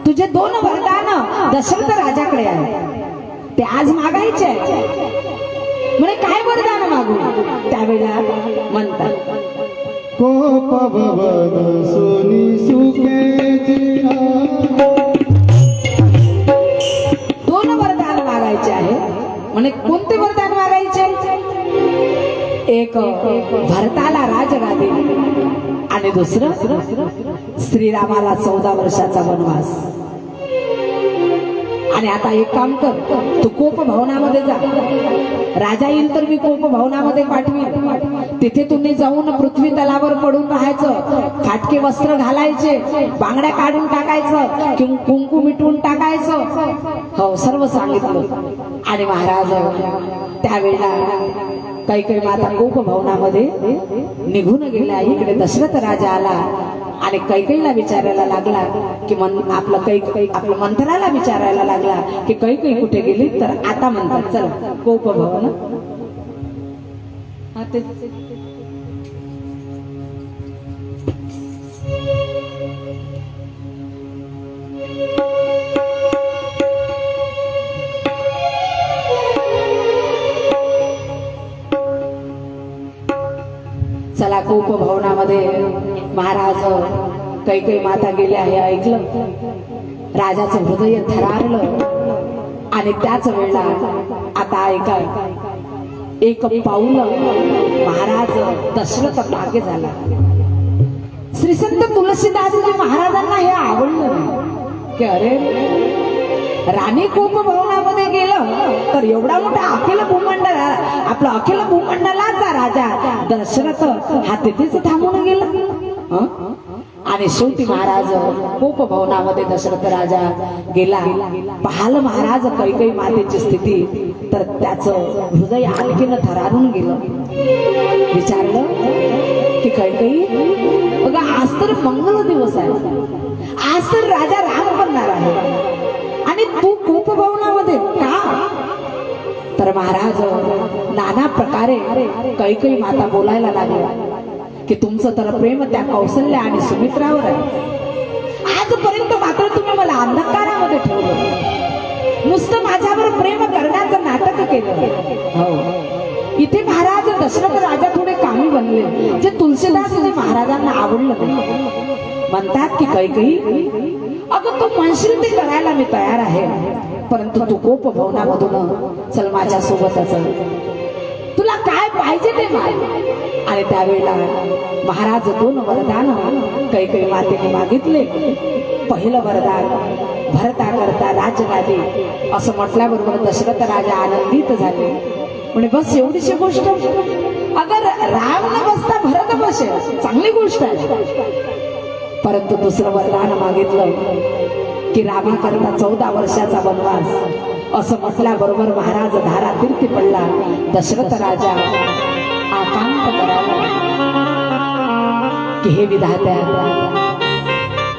[SPEAKER 1] तुझे 2 वरदान दशरथ राजाकडे आहे, ते आज मागायचे. म्हणे काय वरदान मागू? त्यावेळेला म्हणतात
[SPEAKER 2] कोप भवन सोनी सुखे
[SPEAKER 1] 2 वरदान मागायचे आहे. म्हणे कोणते वरदान मागायचे? एक भरताला राजगादी आणि दुसरं श्रीरामाला 14 वर्षाचा वनवास. आणि आता एक काम कर, तू कोप भवनामध्ये जा. राजा येईल तर मी कोप भवनामध्ये पाठवीन. तिथे तुम्ही जाऊन पृथ्वी तलावर पडून राहायचं, फाटके वस्त्र घालायचे, बांगड्या काढून टाकायचं, कुंकू मिटवून टाकायचं. हो सर्व सांगितलं. आणि महाराज त्यावेळेला कैकेयी माता कोप भवनामध्ये निघून गेला. इकडे दशरथ राजा आला आणि कैकेयीला विचारायला लागला की आपलं मंथराला विचारायला लागला की कैकेयी कुठे गेली? तर आता म्हणतात चल कोप भवन. चला कोप भवनामध्ये महाराज काही माता गेल्या हे ऐकलं. राजाचं हृदय थरारलं आणि त्याच वेळेला आता ऐका, एक पाऊल महाराज दशरथ मागे झाला. श्री संत तुलसीदासजी महाराजांना हे आवडलं नाही की अरे राणी कोप भवनामध्ये गेलं तर एवढा मोठा अखिल भूमंडळ, आपला अखिल भूमंडळाचा राजा दशरथ हा तिथेच थांबून गेला. आणि शेवटी महाराज कोप भवनामध्ये दशरथ राजा गेला. पाहिलं महाराज कैकेयी मातेची स्थिती, तर त्याचं हृदय आणखीन थरारून गेलं. विचारलं की कैकेयी बघा, आज तर मंगल दिवस आहे, आज तर राजा राम बनणार आहे आणि तू कोप भवनामध्ये का? तर महाराज नाना प्रकारे कैकेयी माता बोलायला लागल्या की तुमचं तर प्रेम त्या कौशल्या आणि सुमित्रावर आहे. आजपर्यंत मात्र तुम्ही मला अंधकारामध्ये ठेवलं, नुसतं माझ्यावर प्रेम करण्याचं नाटक केलं. हो, इथे महाराज दशरथ राजा थोडे कामी बनले, जे तुलसीदासजी महाराजांना आवडलं नाही. म्हणतात की कैकेयी अगं तू म्हणशील ते करायला मी तयार आहे, परंतु तू कोप भवनामधून चल माझ्या सोबतच, तुला काय पाहिजे ते माग. आणि त्यावेळेला महाराज दोन वरदान कैकेयी मातेने मागितले. पहिलं वरदान भरता करता राजगादी, असं म्हटल्याबरोबर दशरथ राजा आनंदित झाले. म्हणजे बस एवढीशी गोष्ट, अगर राम न बसता भरत बसेल चांगली गोष्ट आहे. परंतु दुसरं वरदान मागितलं की रामाकरता 14 वर्षाचा वनवास, असं म्हटल्याबरोबर महाराज धारातीर्थी पडला. दशरथ राजा आकांत करायला की हे विधात्या,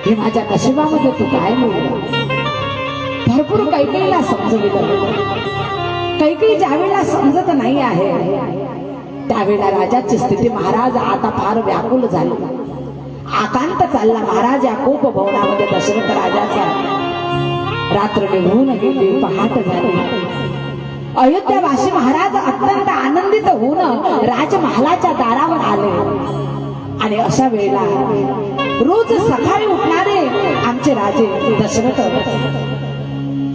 [SPEAKER 1] हे माझ्या नशिबामध्ये तू काय लिहिलं. भरपूर कैकेयीला समजविलं. कैकेयी ज्यावेळेला समजत नाही आहे त्यावेळेला राजाची स्थिती, महाराज आता फार व्याकुल झाले. आकांत चालला महाराज या कोप भवनामध्ये. दशरथ राजाचा रात्र निघून गेली, पहाट झाली. अयोध्यावासी महाराज अत्यंत आनंदित होऊन राजमहालाच्या दारावर आले. आणि अशा वेळेला रोज सकाळी उठणारे आमचे राजे दशरथ,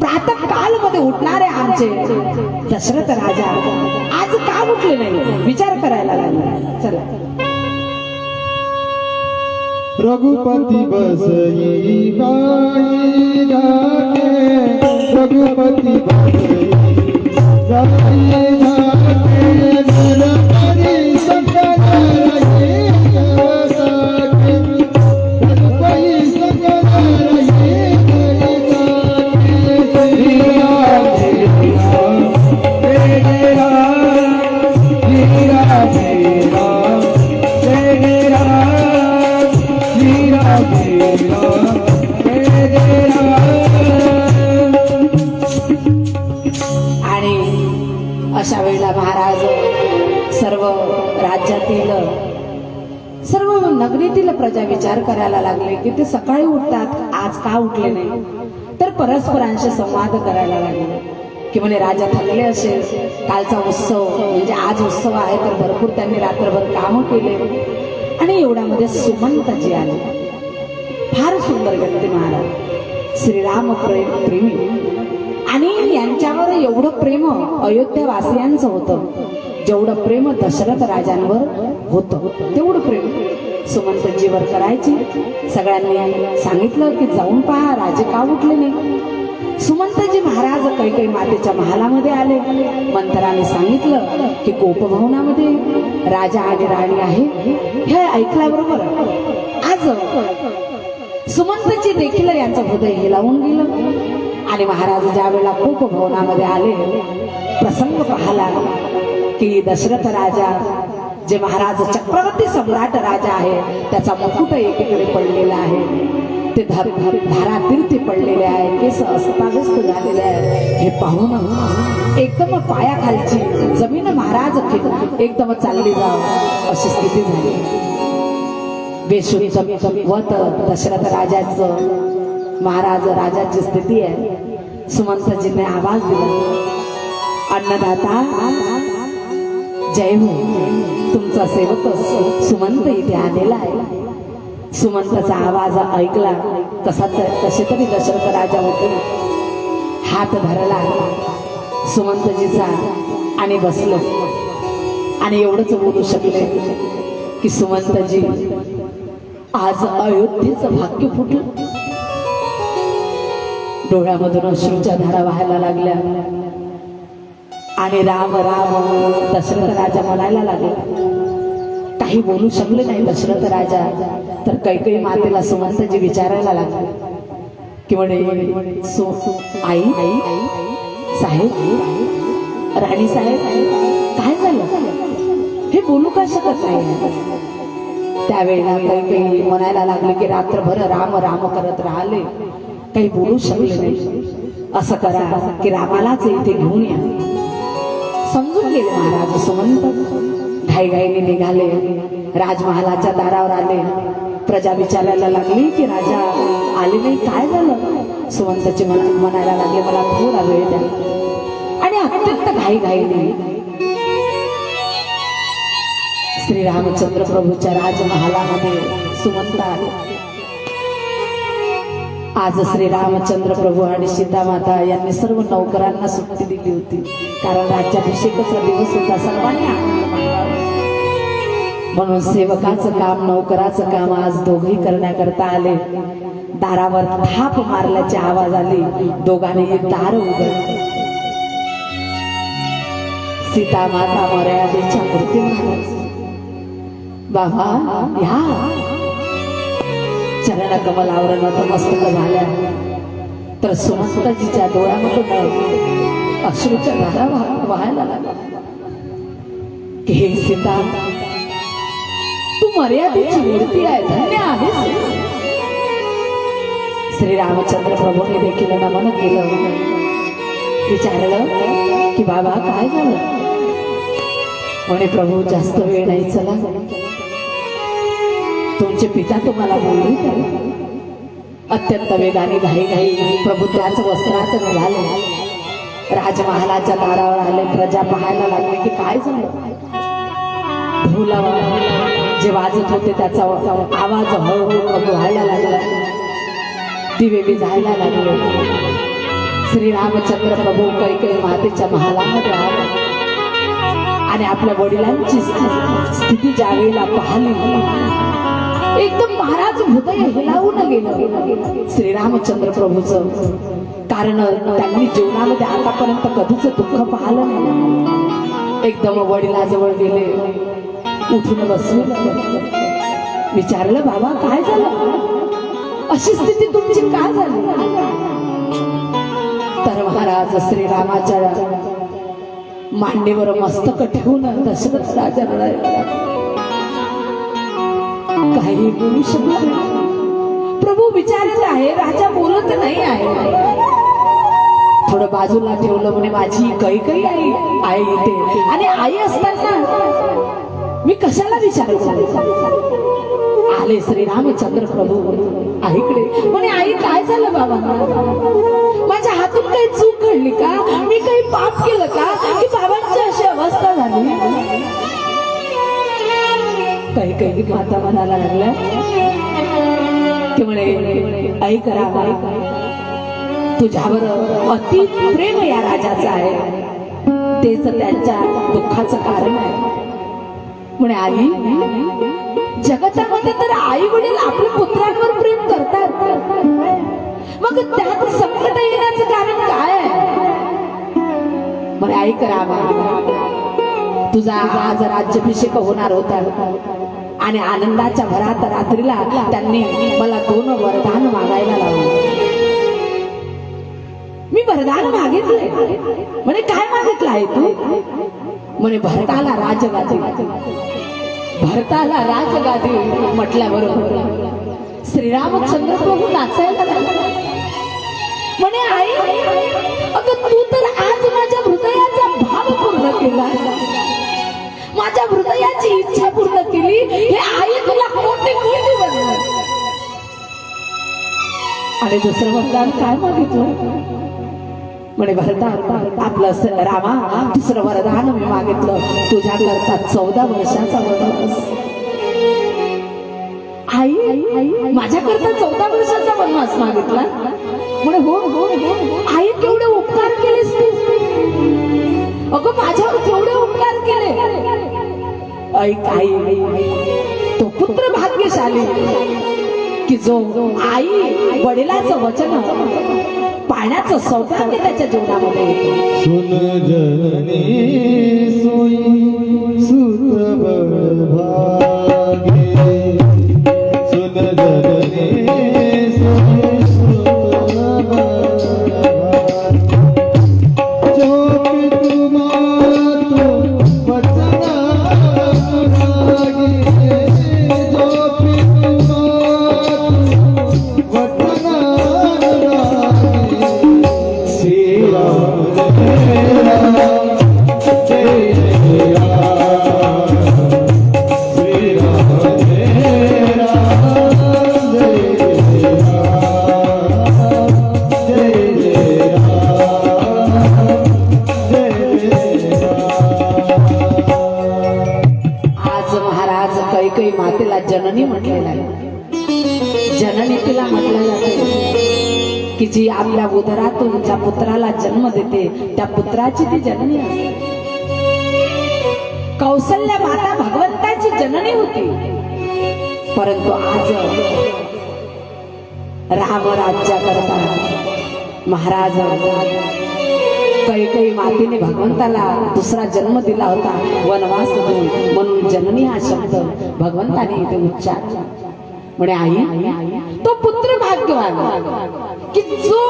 [SPEAKER 1] प्रातः काल मध्ये उठणारे आमचे दशरथ राजा आज का उठले नाही विचार करायला लागला. चला.
[SPEAKER 2] रघुपति बसई गाई जाके, रघुपति बसई गाई जाके, नरपति सकल रहे जाके, नरपति सकल रहे जाके, श्री राम श्री राम जय राम, श्री राम श्री राम जय राम,
[SPEAKER 1] आणि अशा वेळेला महाराज सर्व राज्यातील, सर्व नगरीतील प्रजा विचार करायला लागले की ते सकाळी उठतात, आज का उठले नाही. तर परस्परांशी संवाद करायला लागले की म्हणे राजा थकले असेल, कालचा उत्सव म्हणजे आज उत्सव आहे तर भरपूर त्यांनी रात्रभर काम केले. आणि एवढ्यामध्ये सुमंतजी आले. फार सुंदर व्यक्ती महाराज, श्रीराम प्रेमी, आणि यांच्यावर एवढं प्रेम अयोध्यावासियांचं होतं जेवढं प्रेम दशरथ राजांवर होतं तेवढं प्रेम सुमंतजीवर करायची. सगळ्यांनी सांगितलं की जाऊन पहा राजे का उठले नाही. सुमंतजी महाराज कैकेयी मातेच्या महालामध्ये आले. मंत्र्याने सांगितलं की कोपभवनामध्ये राजा आणि राणी आहे. हे ऐकल्याबरोबर आज सुमंतजी देखील यांचं हृदय हिलावून गेलं. आणि महाराज ज्या वेळेला कोपभवनामध्ये आले, प्रसंग पाहला की दशरथ राजा, जे महाराज चक्रवर्ती सम्राट राजा आहे, त्याचा मुकुट एकीकडे पडलेला आहे, ते धारातीर्थी पडलेले आहे, केस अस्ताव्यस्त झालेले आहे. हे पाहून एकदम पायाखालची जमीन महाराज एकदम चालली जाव अशी स्थिती झाली. बेशुद्धवत दशरथ राजाचं, महाराज राजाची स्थिती आहे. सुमंतजीने आवाज दिला, अन्नदाता जय हो, तुमचा सेवक सुमंत इथे आलेला आहे. सुमंताचा आवाज ऐकला कसे तरी दशरथ राजा होते, हात धरला सुमंतजीचा आणि बसलो. आणि एवढंच बोलू शकले की सुमंतजी आज अयोध्येचं भाग्य फुटलं. डोळ्यामधून अश्रूच्या धारा व्हायला लागल्या आणि राम राम दशरथ राजा म्हणायला लागला. काही बोलू शकले नाही दशरथ राजा. तर कैकेयी मातेला सुमंतजी विचारायला लागले की म्हणे आई साहेब, राणी साहेब, काय झालं? हे बोलू का शकत नाही? त्यावेळेला कैकेयी म्हणायला लागले की रात्रभर राम राम करत राहिले, काही बोलू शकले नाही. असं करा की रामालाच इथे घेऊन या. समजून गेले महाराज. सुमंत घाईघाईने निघाले, राजमहालाच्या दारावर आले. प्रजा विचारायला लागली की राजा आले नाही, काय झालं? सुमंतची म्हणायला लागले मला थोडा वेळ द्या. आणि अत्यंत घाईघाईने श्री रामचंद्र प्रभूच्या राजमहालामध्ये सुमंत आले. आज श्री रामचंद्र प्रभू आणि सीता माता यांनी सर्व नौकरांना सुट्टी दिली होती, कारण राज्याभिषेकाचा दिवस होता. सर्वांनी आनंद मानला. म्हणून सेवकाचं काम नौकराचं काम आज दोघही करण्याकरता आले. दारावर थाप मारल्याची आवाज आली. दोघांनी दार उघडले. सीता माता मर्यादेच्या मूर्ती महाराज, बाबा या. चरण कमलावर नतमस्तक झाल्या. तर सुमंतजीच्या डोळ्यामधून अश्रूच्या धारा व्हायला लागल्या की हे सीता, तू मर्यादेची मूर्ती आहे, धन्य आहेस. श्री रामचंद्र प्रभूने देखील नमन केलं. विचारलं की बाबा काय झालं? म्हणे प्रभू जास्त वेळ नाही, चला तुमचे पिता तुम्हाला बोलले. अत्यंत वेगाने घाईघाई प्रभू त्याच वस्त्रात निघाले. राजमहालाच्या दारावर आले. प्रजा पाहायला लागले की काय झालं. ढोल जे वाजत होते त्याचा आवाज हळूहळू कमी व्हायला लागला. दिवे विझायला लागले. श्री रामचंद्र प्रभू कैकेयी मातेच्या महालामध्ये आले आणि आपल्या वडिलांची स्थिती ज्यावेळेला पाहिली, एकदम महाराज हृदय हिलावून गेलं श्रीरामचंद्र प्रभूचं. कारण त्यांनी जीवनामध्ये आतापर्यंत कधीच दुःख पाहिलं नाही. एकदम वडिलाजवळ गेले, उठून बसले. विचारलं बाबा काय झालं, अशी स्थिती तुमची का झाली? तर महाराज श्रीरामाच्या मांडीवर मस्तक ठेवून दशरथ राजा रडायला. काही बोलू शकत नाही. प्रभू विचारत आहे, राजा बोलत नाही आहे. थोडं बाजूला ठेवलं. म्हणे माझी कैकेयी आई इथे, आणि आई असताना मी कशाला विचारू? आले श्री रामचंद्र प्रभू आईकडे. म्हणे आई काय झालं बाबा? माझ्या हातून काही चूक घडली का? मी काही पाप केलं का की बाबांची अशी अवस्था झाली? कैकेयी माता म्हणायला लागल्या की म्हणे ऐक रामा, तुझ्यावर अति प्रेम या राजाचं आहे, तेच त्यांच्या दुःखाचं कारण आहे. म्हणे आई, जगतामध्ये तर आई वडील आपल्या पुत्रांवर प्रेम करतात, मग त्यात संकट येण्याचं कारण काय आहे? म्हणे ऐक रामा, तुझा आज राज्याभिषेक होणार होता आणि आनंदाच्या भरात रात्रीला त्यांनी मला 2 वरदान मागायला लावले. मी वरदान मागितले. म्हणे काय मागितलं आहे तू? म्हणे भरताला राजगादी. भरताला राजगादी म्हटल्याबरोबर श्रीरामचंद्र प्रभू नाचायला लागले. म्हणे आई, अगं तू तर आज माझ्या हृदयाचा भाव पूर्ण केला, माझ्या हृदयाची इच्छा पूर्ण केली. हे आई तुला कोटी कोटी बनलं. आणि दुसरं वरदान काय मागितलं? म्हणे भरता, आपलं रामा, दुसरं वरदान मी मागितलं, तुझ्या करता 14 वर्षाचा वनवास. आई माझ्याकरता 14 वर्षाचा वनवास मागितला म्हणे हो हो आई केवढे उपकार केलेस तू अगं माझ्यावर केवढे उपकार केले ऐक आई तो पुत्र भाग्यशाली की जो आई वडिलाचं वचन पाण्याचं सौभाग्य त्याच्या जीवनामध्ये येतं.
[SPEAKER 2] सुन जननी सोई सुत भागे सुन जननी सोई सुत जो पितु मातु वचन अनुरागी जो पितु मातु वचन अनुरागी श्री राम जय राम जय राम श्री राम जय राम जय राम जय राम
[SPEAKER 1] आज महाराज कैकई मातेला जननी म्हटलेला आहे. जननी तिला म्हटलं जाते की जी आपल्या उदरातून ज्या पुत्राला जन्म देते त्या पुत्राची ती जननी असते. कौसल्या माता भगवंताची जननी होती. परंतु आज राम राज्या करता महाराज कैकई मातेने भगवंताला दुसरा जन्म दिला होता वनवास देऊन, म्हणून जननी हा शब्द भगवंताने इथे उच्चारला. म्हणे आई तो पुत्र भाग्यवान की जो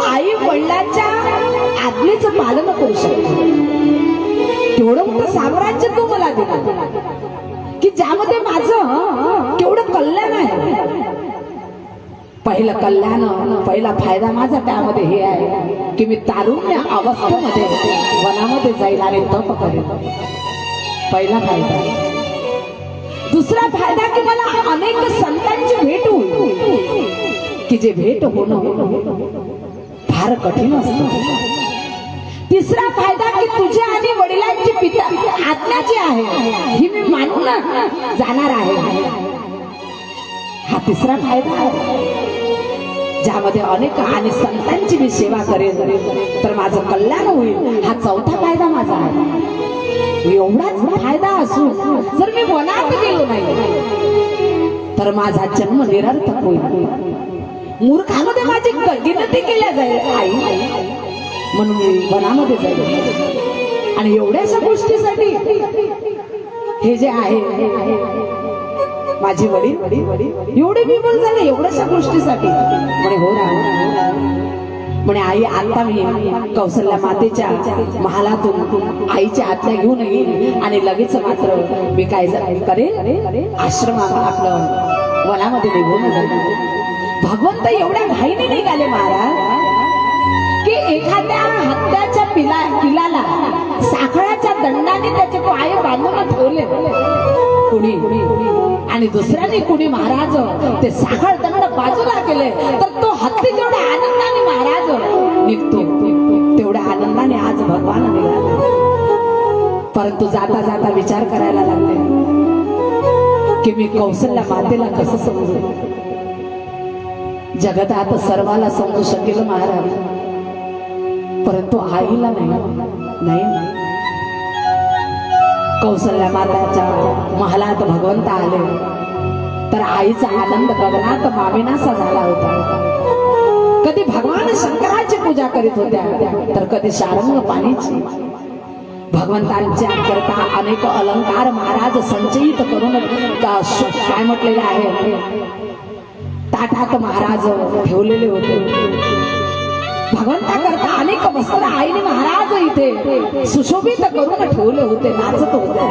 [SPEAKER 1] आई वडिलांच्या आज्ञेचं पालन करू शकतो. तेवढं मोठं साम्राज्य तू मला दिलं की ज्यामध्ये माझं केवढं कल्याण आहे. पहिलं कल्याण पहिला फायदा माझा त्यामध्ये हे आहे की मी तारुण्य अवस्थेमध्ये वनामध्ये जाईल आणि तप करेल. पहिला फायदा. दुसरा फायदा की मला अनेक संतांची भेट होईल की जे भेट होणं फार कठीण असतं. तिसरा फायदा की तुझ्या आणि वडिलांची पिता आज्ञा जी आहे ही मी मानून जाणार आहे. हा तिसरा फायदा आहे ज्यामध्ये अनेक आणि संतांची मी सेवा करेन तर माझं कल्याण होईल. हा चौथा फायदा माझा आहे. एवढाच फायदा असून जर मी वनात गेलो नाही तर माझा जन्म निरर्थक होईल. मूर्खामध्ये माझी गिनती केल्या जाईल आई, म्हणून मी वनामध्ये जाईल. आणि एवढ्याशा गोष्टीसाठी हे जे आहे माझे वडील एवढे विमल झाले एवढ्याशा गोष्टीसाठी. म्हणे हो राम. म्हणे आई आता मी कौसल्या मातेच्या महालातून आईची आज्ञा घेऊन येईल आणि लगेच मात्र मी काय करेल आश्रम आपलं वनामध्ये निघून जाईल. भगवंत एवढ्या घाईने निघाले महाराज की एखाद्या हत्याच्या पिलाला साखळाच्या दंडाने त्याचे पाय बांधून ठेवले कुणी आणि दुसऱ्याने कुणी महाराज ते साखळ दंड बाजूला केले तर तो हत्ती जेवढ्या आनंदाने महाराज निघतो तेवढ्या आनंदाने आज भगवान निघाला. परंतु जाता जाता विचार करायला लागले की मी कौसल्या मातेला कसं समजू. जगतात सर्वाला समजू शकेल महाराज परंतु आईला नाही. कौसल्या माताच्या महालात भगवंत आले तर आईचा आनंद गगनात माविनासा झाला होता. कधी भगवान शंकराची पूजा करीत होत्या तर कधी शारंग पाणीची. भगवंतांच्या करता अनेक अलंकार महाराज संचयित करून काय म्हटलेले आहे ताटात महाराज ठेवलेले होते. भगवंता करता अनेक वस्त्र आईने महाराज इथे सुशोभित करून ठेवले होते, नाचत होते.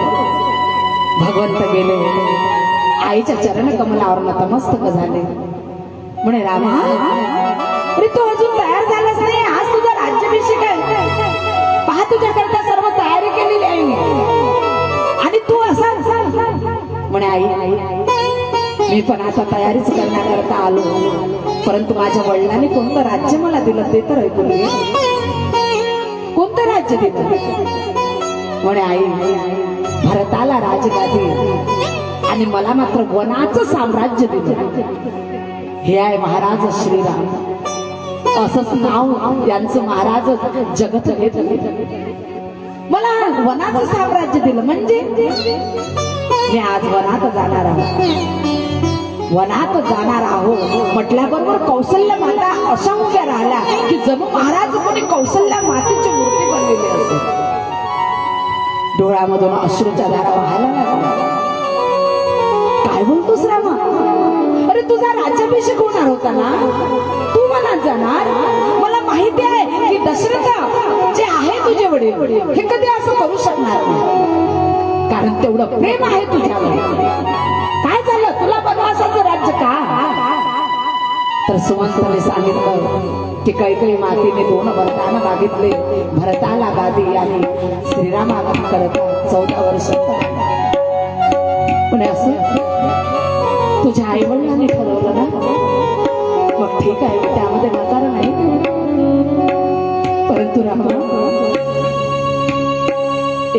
[SPEAKER 1] भगवंत गेले आईच्या चरण कमलावर नतमस्तक झाले. म्हणे रामा अरे तू अजून तयार झालास नाही. आज तुझा राज्याभिषेक आहे. पहा तुझ्या करता सर्व तयारी केलेली आहे आणि तू असा. म्हणे आई मी पण आता तयारीच करण्याकरता आलो परंतु माझ्या वडिलांनी कोणतं राज्य मला दिलं ते तर ऐकून घे. कोणतं राज्य दिलं. म्हणे आई भरताला राजगादी आणि मला मात्र वनाचं साम्राज्य दिलं. हे आहे महाराज श्रीराम. असंच नाव यांचं महाराज जगत घेत. मला वनाचं साम्राज्य दिलं म्हणजे मी आज वनात जाणार आहोत. वनात जाणार आहोत म्हटल्याबरोबर कौशल्य माता अशा उभ्या राहिल्या की जणू महाराज कोणी कौशल्या मातेची मूर्ती बनलेली असेल. डोळ्यामधून अश्रूच्या धारा व्हायला लागल्या. काय बोलतोस रामा? अरे तुझा राज्याभिषेक होणार होता ना, तू वनात जाणार? मला माहिती आहे की दशरथ जे आहे तुझे वडील हे कधी असं करू शकणार नाही, कारण तेवढं प्रेम आहे तुझ्यावर. काय झालं तुला वनवासाचं राज्य का? तर सुमंतने सांगितलं की कैकेयी मातेने 2 वरदान मागितले. भरताला गादी आणि श्रीरामाला करत 14 वर्ष. पण असं तुझ्या आई वडिलांनी ठरवलं ना, मग ठीक आहे, त्यामध्ये नकार नाही. परंतु रामा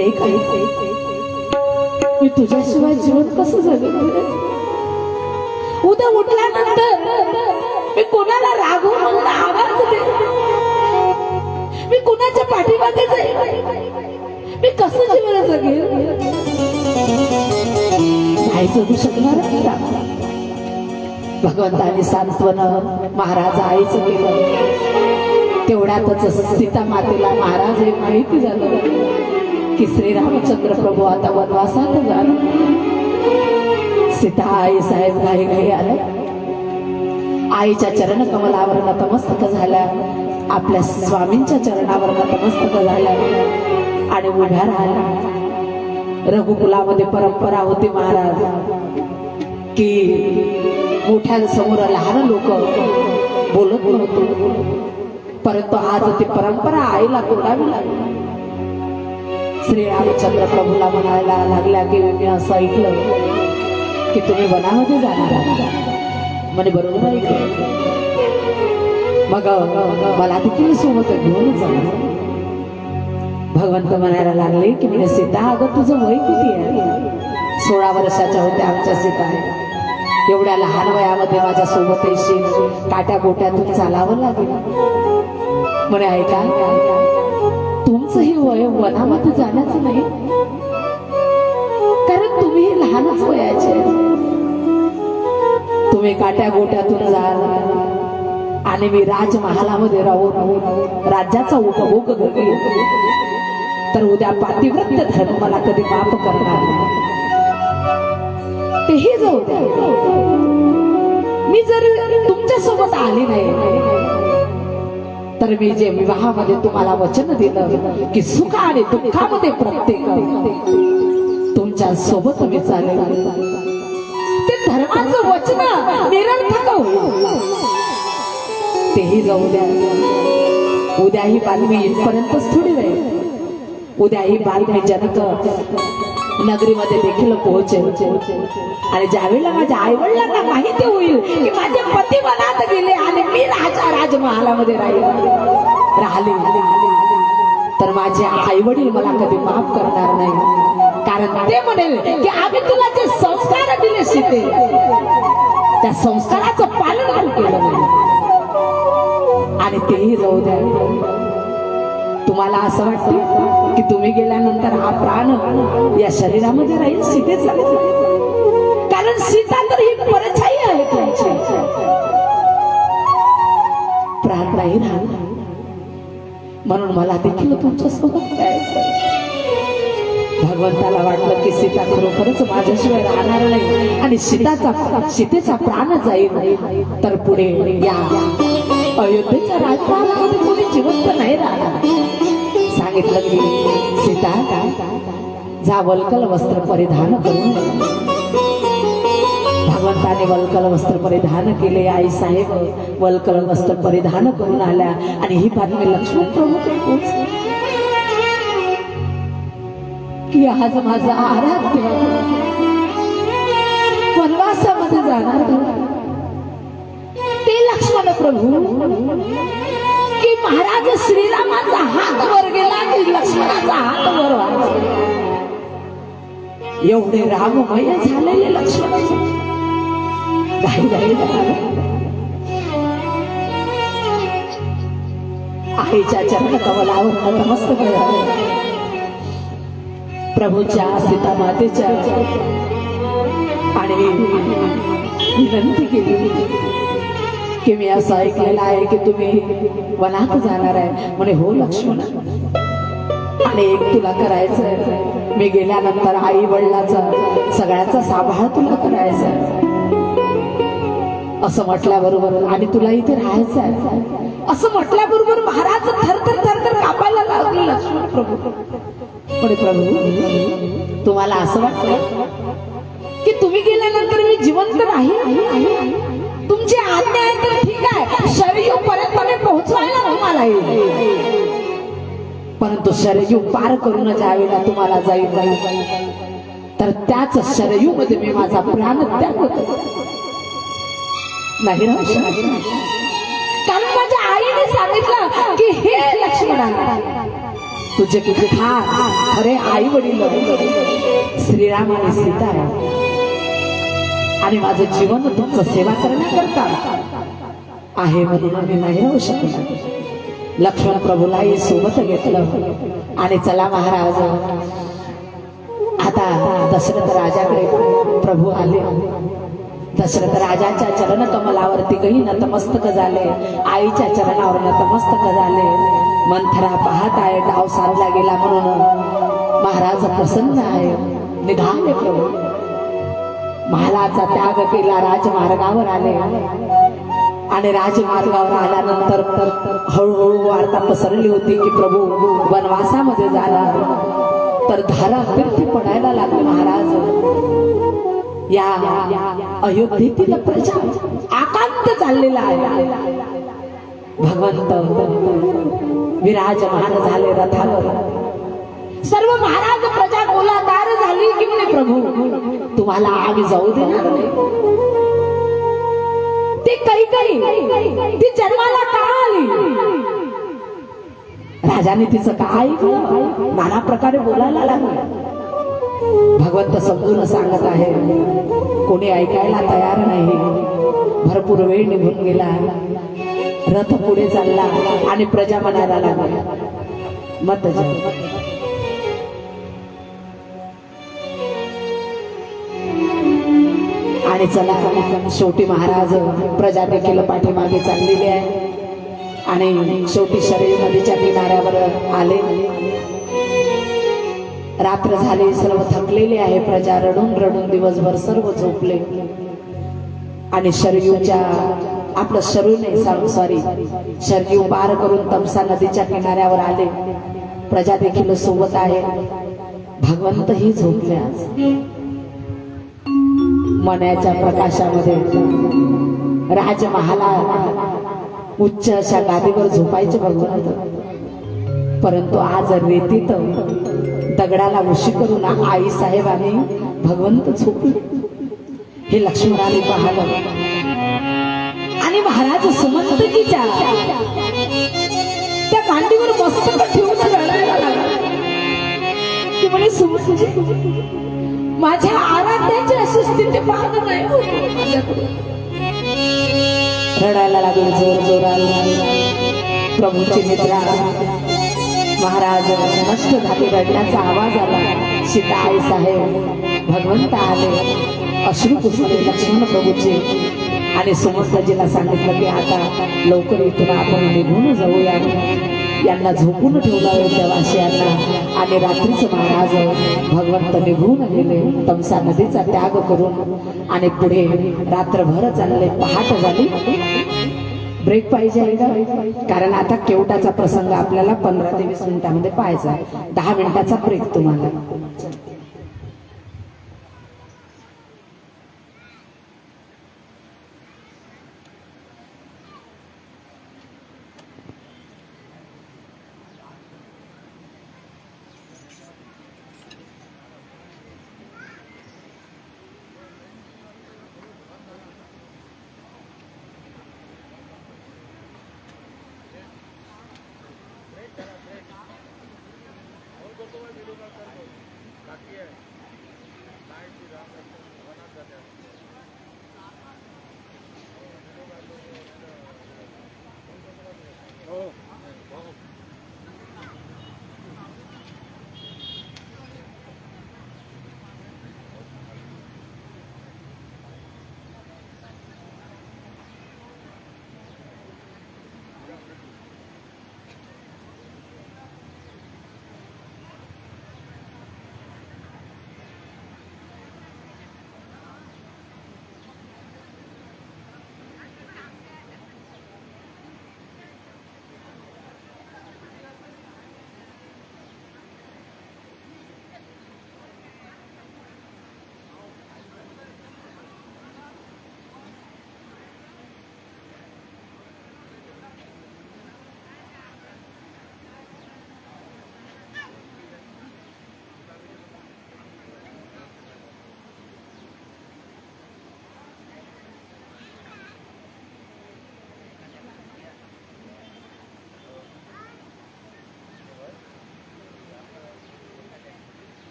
[SPEAKER 1] एक मी तुझ्याशिवाय जीवन कसं जगेल? उद्या उठल्यानंतर मी कोणाला रागवून म्हणून आवाज दे? मी कुणाच्या पाठीमागे जाईल? मी कसं जीवन जगेल? नाही जगू शकणार. भगवंताने सांत्वन महाराज आईचं केलं. तेवढ्यातच सीता मातेला महाराज हे माहिती झालं की श्रीरामचंद्र प्रभू आता वनवासात जाणार. सीता आई साहेब घाई घाई आल्या. आईच्या चरण कमलावर नतमस्तक झाल्या, आपल्या स्वामींच्या चरणावर नतमस्तक झाल्या आणि उभ्या राहिल्या. रघुकुलामध्ये परंपरा होती महाराज की मोठ्या समोर लहान लोक बोलत नव्हते, परंतु आज ती परंपरा आईला तोडावी लागली. श्रीरामचंद्र प्रभूला म्हणायला लागल्या की मी असं ऐकलं की तुम्ही वनामध्ये जाणार आहात. म्हणे बरोबर ऐकलं. मग मला देखील सोबत घेऊन जाणार. भगवंत म्हणायला लागले की म्हणे सीता, अगं तुझं वय किती आहे? 16 वर्षाच्या होत्या आमच्या सीता. एवढ्या लहान वयामध्ये माझ्या सोबत येशील, काट्या गोट्यातून चालावं लागेल. म्हणे ऐका, तुमचंही वय वनामध्ये जाण्याचं नाही, कारण तुम्ही लहानच वयाचे. तुम्ही काट्या गोट्यातून जाल आणि मी राजमहालामध्ये राहून राज्याचा उपभोग करेन, तर उद्या पातिव्रत्य धर्म मला कधी माफ करणार नाही. तेही जाऊ द्या, मी जर तुमच्या सोबत आली नाही तर मी जे विवाहामध्ये तुम्हाला वचन दिलं की सुख आणि दुःखामध्ये प्रत्येक तुमच्या सोबत मी चालेल, ते धर्माचं वचन निरर्थक होईल. तेही जाऊ द्या. उद्या ही बातमी इथपर्यंतच थोडी राहील. उद्या ही बातमी जनक नगरीमध्ये देखील पोहोचेल आणि ज्यावेळेला माझ्या आई वडिलांना माहिती होईल की माझे पती वनात गेले आणि मी राजमहालामध्ये राहिले, तर माझे आई वडील मला कधी माफ करणार नाही. कारण ते म्हणेल की आम्ही तुला जे संस्कार दिले सीते, त्या संस्काराचं पालन केलं नाही. आणि तेही जाऊ द्या. तुम्हाला असं वाटतं की तुम्ही गेल्यानंतर हा प्राण या शरीरामध्ये राहील सीतेचा? कारण सीता तर ही परछाई आहे तुमची. प्राण नाही राहिला, म्हणून मला देखील तुमच्यासोबत जायचं. भगवंताला वाटलं की सीता खरोखरच माझ्याशिवाय राहणार नाही आणि सीतेचा प्राण जाईल, तर पुढे या अयोध्येच्या राजमहालामध्ये कोणी जिवंत नाही राहणार. सांगितलं की सीता जा, वल्कल वस्त्र परिधान करून. भगवंताने वल्कल वस्त्र परिधान केले. आई साहेब वल्कल वस्त्र परिधान करून आल्या आणि ही बातमी लक्ष्मण प्रभूकडे पोहोचली की आज माझा आराध्य वनवासामध्ये जाणार ते लक्ष्मण प्रभू, की महाराज श्रीरामाचा हात वर गेला की लक्ष्मणाचा हात वर व्हायचा. एवढे राममय झालेले लक्ष्मण घाई घाई आईच्या चरण कमलावर नतमस्तक झाले. प्रभूच्या सीता मातेच्या आणि विनंती केली की मी असं ऐकलेलं आहे की तुम्ही वनात जाणार आहे. म्हणे हो लक्ष्मण, आणि एक तुला करायचं, मी गेल्यानंतर आई वडिलाचा सगळ्याचा सांभाळ तुला करायचा असं म्हटल्याबरोबर, आणि तुला इथे राहायचं आहे असं म्हटल्याबरोबर महाराज थरथर थरथर कापायला लागले. लक्ष्मण प्रभू पण प्रभू तुम्हाला असं वाटलं की तुम्ही गेल्यानंतर मी जिवंत राहील? तुमची आज्ञा आहे तर ठीक आहे, शरीर पर्यंत मी पोहोचवायला तुम्हाला येईल, परंतु शरयू पार करून ज्यावेळेला तुम्हाला जाईल तर त्याच शरयू मध्ये मी माझा प्राण त्याग होतो. नाही कारण माझ्या आईने सांगितलं की हे लक्ष्मणा, तुझे खरे आई वडील श्रीराम आणि सीता आणि माझं जीवन तुमचं सेवा करण्याकरता आहे, म्हणून मी नाही राहू शकणार. लक्ष्मण प्रभूलाही सोबत घेतलं आणि चला महाराज, आता दशरथ राजाकडे प्रभू आले. दशरथ राजाच्या चरण कमलावरती गही नतमस्तक झाले, आईच्या चरणावर नतमस्तक झाले. मंथरा पाहत आहे डाव सारला गेला म्हणून महाराज प्रसन्न आहे, निघाले प्रभू. महालाचा त्याग केला, राजमार्गावर आले आणि राजमार्गावर आल्यानंतर हळूहळू वार्ता पसरली होती की प्रभू वनवासामध्ये जाणार. तर धारा तीर्थी पडायला लागले. महाराज या अयोध्येतील प्रजा आकांत चाललेला आहे. भगवंत विराजमान झाले रथावर. सर्व महाराज प्रजा गोलाकार झाली की म्हणे प्रभू तुम्हाला आम्ही जाऊ देणार नाही. ती काही ती जन्माला का आली? राजाने तिचं काय नाना प्रकारे बोलायला लागले. भगवंत समजून सांगत आहे, कोणी ऐकायला तयार नाही. भरपूर वेळ निघून गेला, रथ पुढे चालला आणि प्रजा म्हणायला लागला मत आणि चला शेवटी महाराज प्रजा देखील पाठीमागे चाललेली आहे आणि शेवटी शरीर नदीच्या किनाऱ्यावर आले. रात्र झाली, सर्व थकलेले आहे. प्रजा रडून रडून दिवसभर सर्व झोपले आणि शरयूच्या आपलं शरयू पार करून तमसा नदीच्या किनाऱ्यावर आले. प्रजा देखील सोबत आहे. भगवंत ही झोपले. आज मण्याच्या प्रकाशामध्ये राजमहाला उच्च अशा गादीवर झोपायचे भगवंत, परंतु आज रेतीत दगडाला उशी करून आई साहेबांनी भगवंत झोपले. हे लक्ष्मणाने पाहिलं आणि महाराज सुमंतकीच्या त्या मांडीवर मस्तक ठेवून रडायला लागला की म्हणे सुमंतजी, माझ्या आराध्याची अशी स्थिती पाहणं नाही होत. रडायला लागले जोर जोराला. प्रभूची निद्रा महाराज नष्ट झाले. रडण्याचा आवाज आला. सीता आई साहेब भगवंत आले. अश्रू पुसले लक्ष्मण प्रभूचे आणि सुमंतजीला सांगितलं की आता लवकर इथून आपण निघून जाऊया. यांना झोपून ठेवला देवाशियांना आणि रात्रीच महाराज भगवंत निघून गेले. तमसा नदीचा त्याग करून आणि पुढे रात्रभर चालले. पहाट झाली. ब्रेक पाहिजे आहे का? कारण आता केवटाचा प्रसंग आपल्याला 15 ते 20 मिनिटांमध्ये पाहायचा. 10 मिनिटाचा ब्रेक तुम्हाला.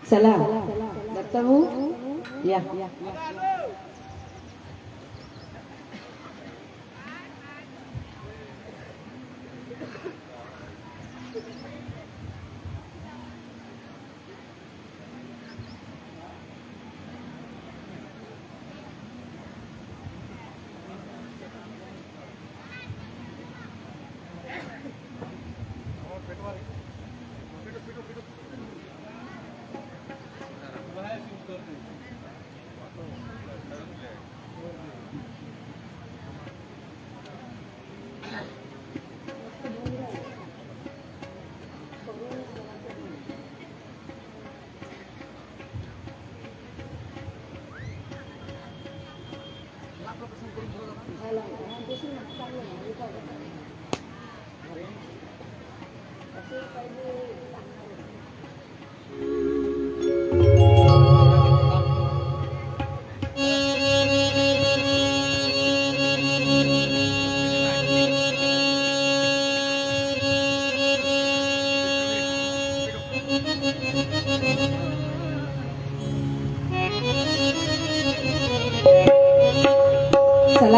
[SPEAKER 1] चला दत्ता भाऊ या.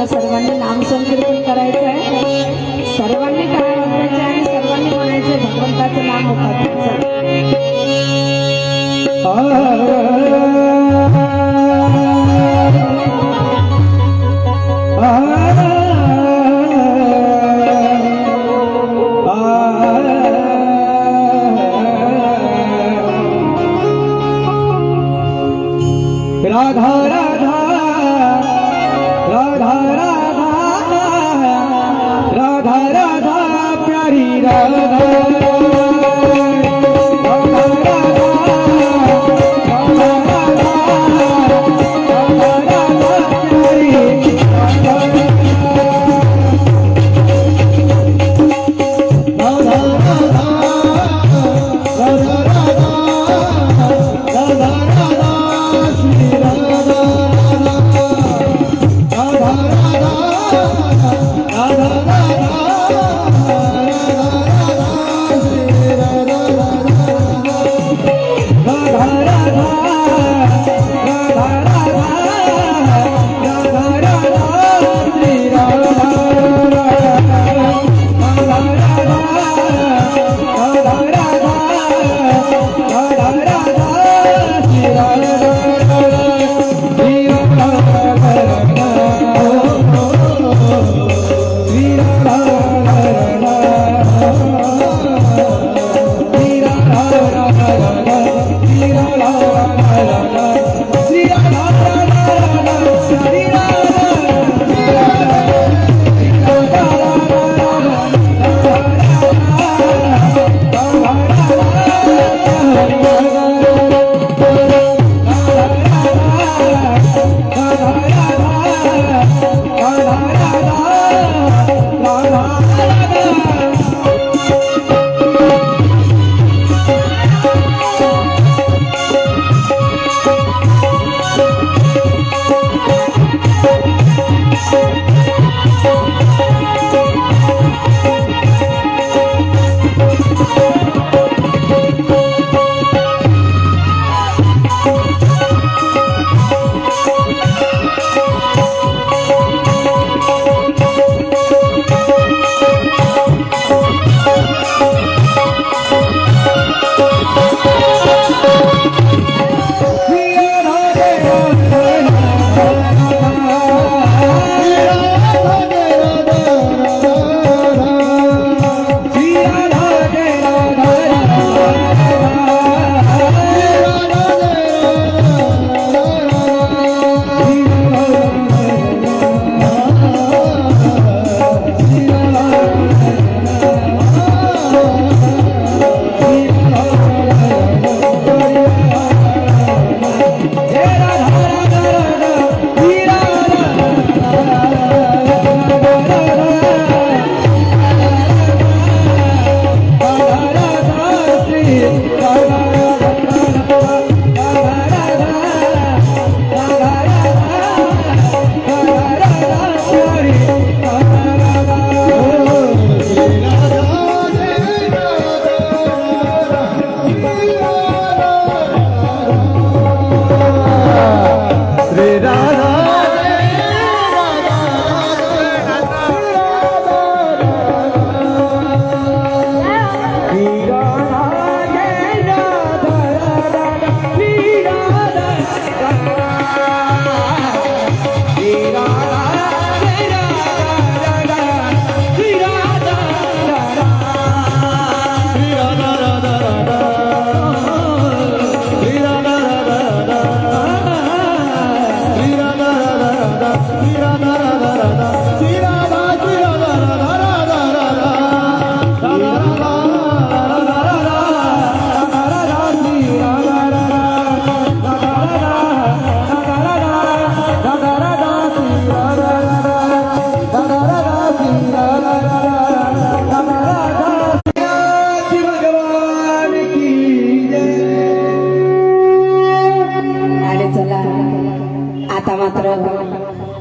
[SPEAKER 1] मला सर्वांनी नाम संकीर्तन करायचं आहे, सर्वांनी टाळ्या वाजवायच्या आणि सर्वांनी म्हणायचं भगवंताचं नाम होतं.
[SPEAKER 2] राधा राधा राधा राधा राधा राधा प्यारी राधा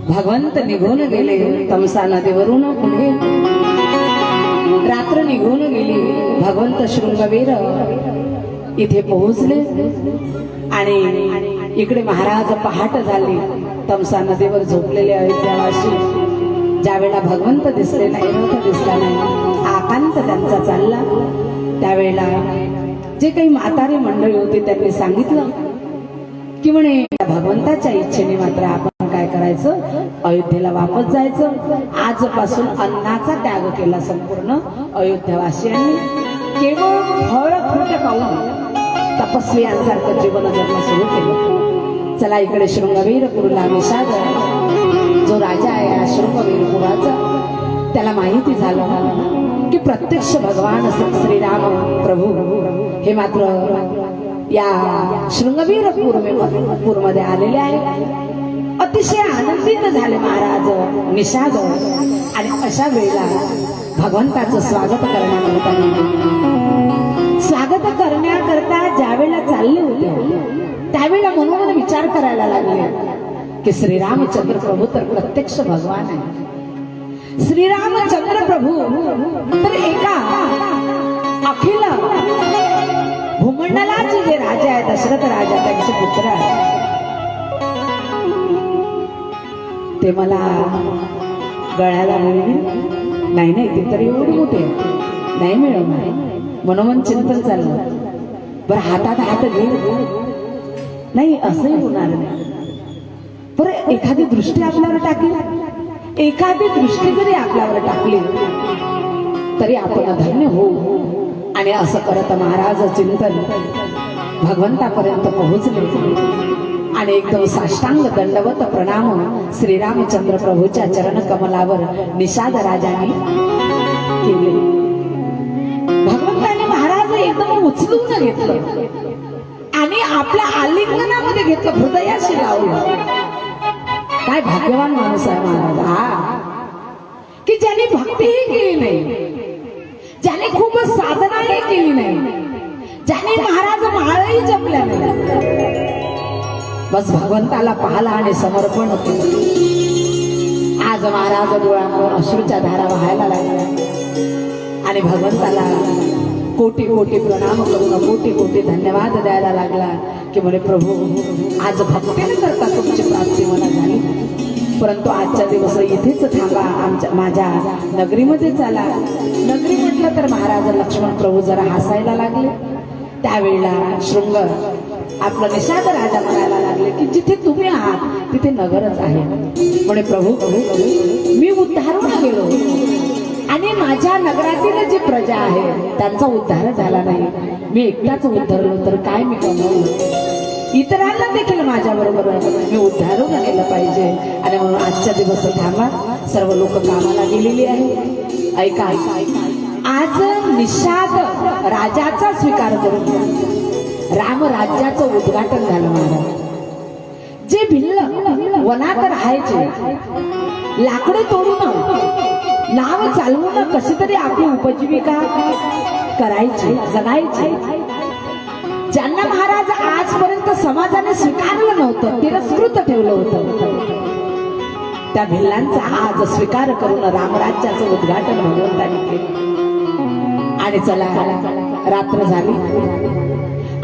[SPEAKER 1] भगवंत निघून गेले तमसा नदीवरून पुढे रात्र निघून गेली. भगवंत शृंगवीर इथे पोहोचले आणि इकडे महाराज पहाट झाली. तमसा नदीवर झोपलेले अयोध्यावासी ज्यावेळेला भगवंत दिसले नाही, रथ दिसला नाही, आकांत त्यांचा चालला, त्यावेळेला जे काही म्हातारी मंडळी होती त्यांनी सांगितलं की म्हणे भगवंताच्या इच्छेने मात्र आपण काय करायचं, अयोध्येला वापस जायचं. आजपासून अन्नाचा त्याग केला संपूर्ण अयोध्यावासियांनी. केवळ फळ फ्रूट खाऊन तपस्वियांसारखं जीवन जगणं सुरू केलं. चला इकडे शृंगवीरपूरला निषाद जो राजा आहे या शृंगवीरपुराचा, त्याला माहिती झालं की प्रत्यक्ष भगवान श्रीराम प्रभू हे मात्र या शृंगवीरपूरमध्ये आलेले आहे. अतिशय आनंदित झाले महाराज निषाद. आणि अशा वेळेला भगवंताचं स्वागत करण्याकरता ज्यावेळेला चालले होते त्यावेळेला म्हणून विचार करायला लागले की श्रीरामचंद्र प्रभू तर प्रत्यक्ष भगवान आहे. श्रीरामचंद्र प्रभू तर एका अखिल भूमंडलाचे जे राजा आहेत दशरथ राजा त्यांचे पुत्र आहेत. ते मला गळ्याला मिळतील नाही, ते तर एवढी मोठे नाही मिळवणार. मनोमन चिंतन चाललं, बरं हातात हात घे, नाही असंही होणार नाही. बरं एखादी दृष्टी आपल्यावर टाकली, एखादी दृष्टी जरी आपल्यावर टाकली तरी आपण धन्य होऊ. आणि असं करत महाराज चिंतन भगवंतापर्यंत पोहोचले आणि एकदम साष्टांग दंडवत प्रणाम श्रीरामचंद्र प्रभूच्या चरण कमलावर निषाद राजाने केले. भगवंताने महाराज एकदम उचलून घेतलं आणि आपल्या आलिंगनामध्ये घेतलं, हृदयाशी लावलं. काय भाग्यवान माणूस आहे महाराज हा, की ज्याने भक्तीही केली नाही, ज्याने खूप साधनाही केली नाही, ज्याने महाराज माळही जपल्या नाही, बस भगवंताला पाहला आणि समर्पण केलं. आज महाराज डोळ्यातून अश्रूच्या धारा वाहायला लागल्या आणि भगवंताला कोटी कोटी प्रणाम करून कोटी कोटी धन्यवाद द्यायला लागला की म्हणे प्रभू आज भक्तीने करता तुमची प्राप्ती मला झाली, परंतु आजच्या दिवस इथेच थांबा, माझ्या नगरीमध्ये चला. नगरी म्हटलं तर महाराज लक्ष्मण प्रभू जरा हसायला लागले. त्यावेळेला शृंग आपलं निषाद राजा म्हणायला लागले की जिथे तुम्ही आहात तिथे नगरच आहे. म्हणे प्रभू मी उद्धारून गेलो आणि माझ्या नगरातील जी प्रजा आहे त्यांचा उद्धार झाला नाही. मी एकटाच उद्धारलो तर काय मी कमवलं, इतरांना देखील माझ्या बरोबर मी उद्धारून आलेलं पाहिजे. आणि म्हणून आजच्या दिवस थांबा, सर्व लोक कामाला गेलेली आहे. ऐका आज निषाद राजाचा स्वीकार करून राम राज्याचं उद्घाटन झालं. महाराज जे भिल्ल वनात राहायचे, लाकडं तोडून नाव चालवून कशी तरी आपली उपजीविका करायची, जगायची, ज्यांना महाराज आजपर्यंत समाजाने स्वीकारलं नव्हतं, तिरस्कृत ठेवलं होतं, त्या भिल्लांचा आज स्वीकार करून रामराज्याचं उद्घाटन भगवंताने केलं. आणि चला रात्र झाली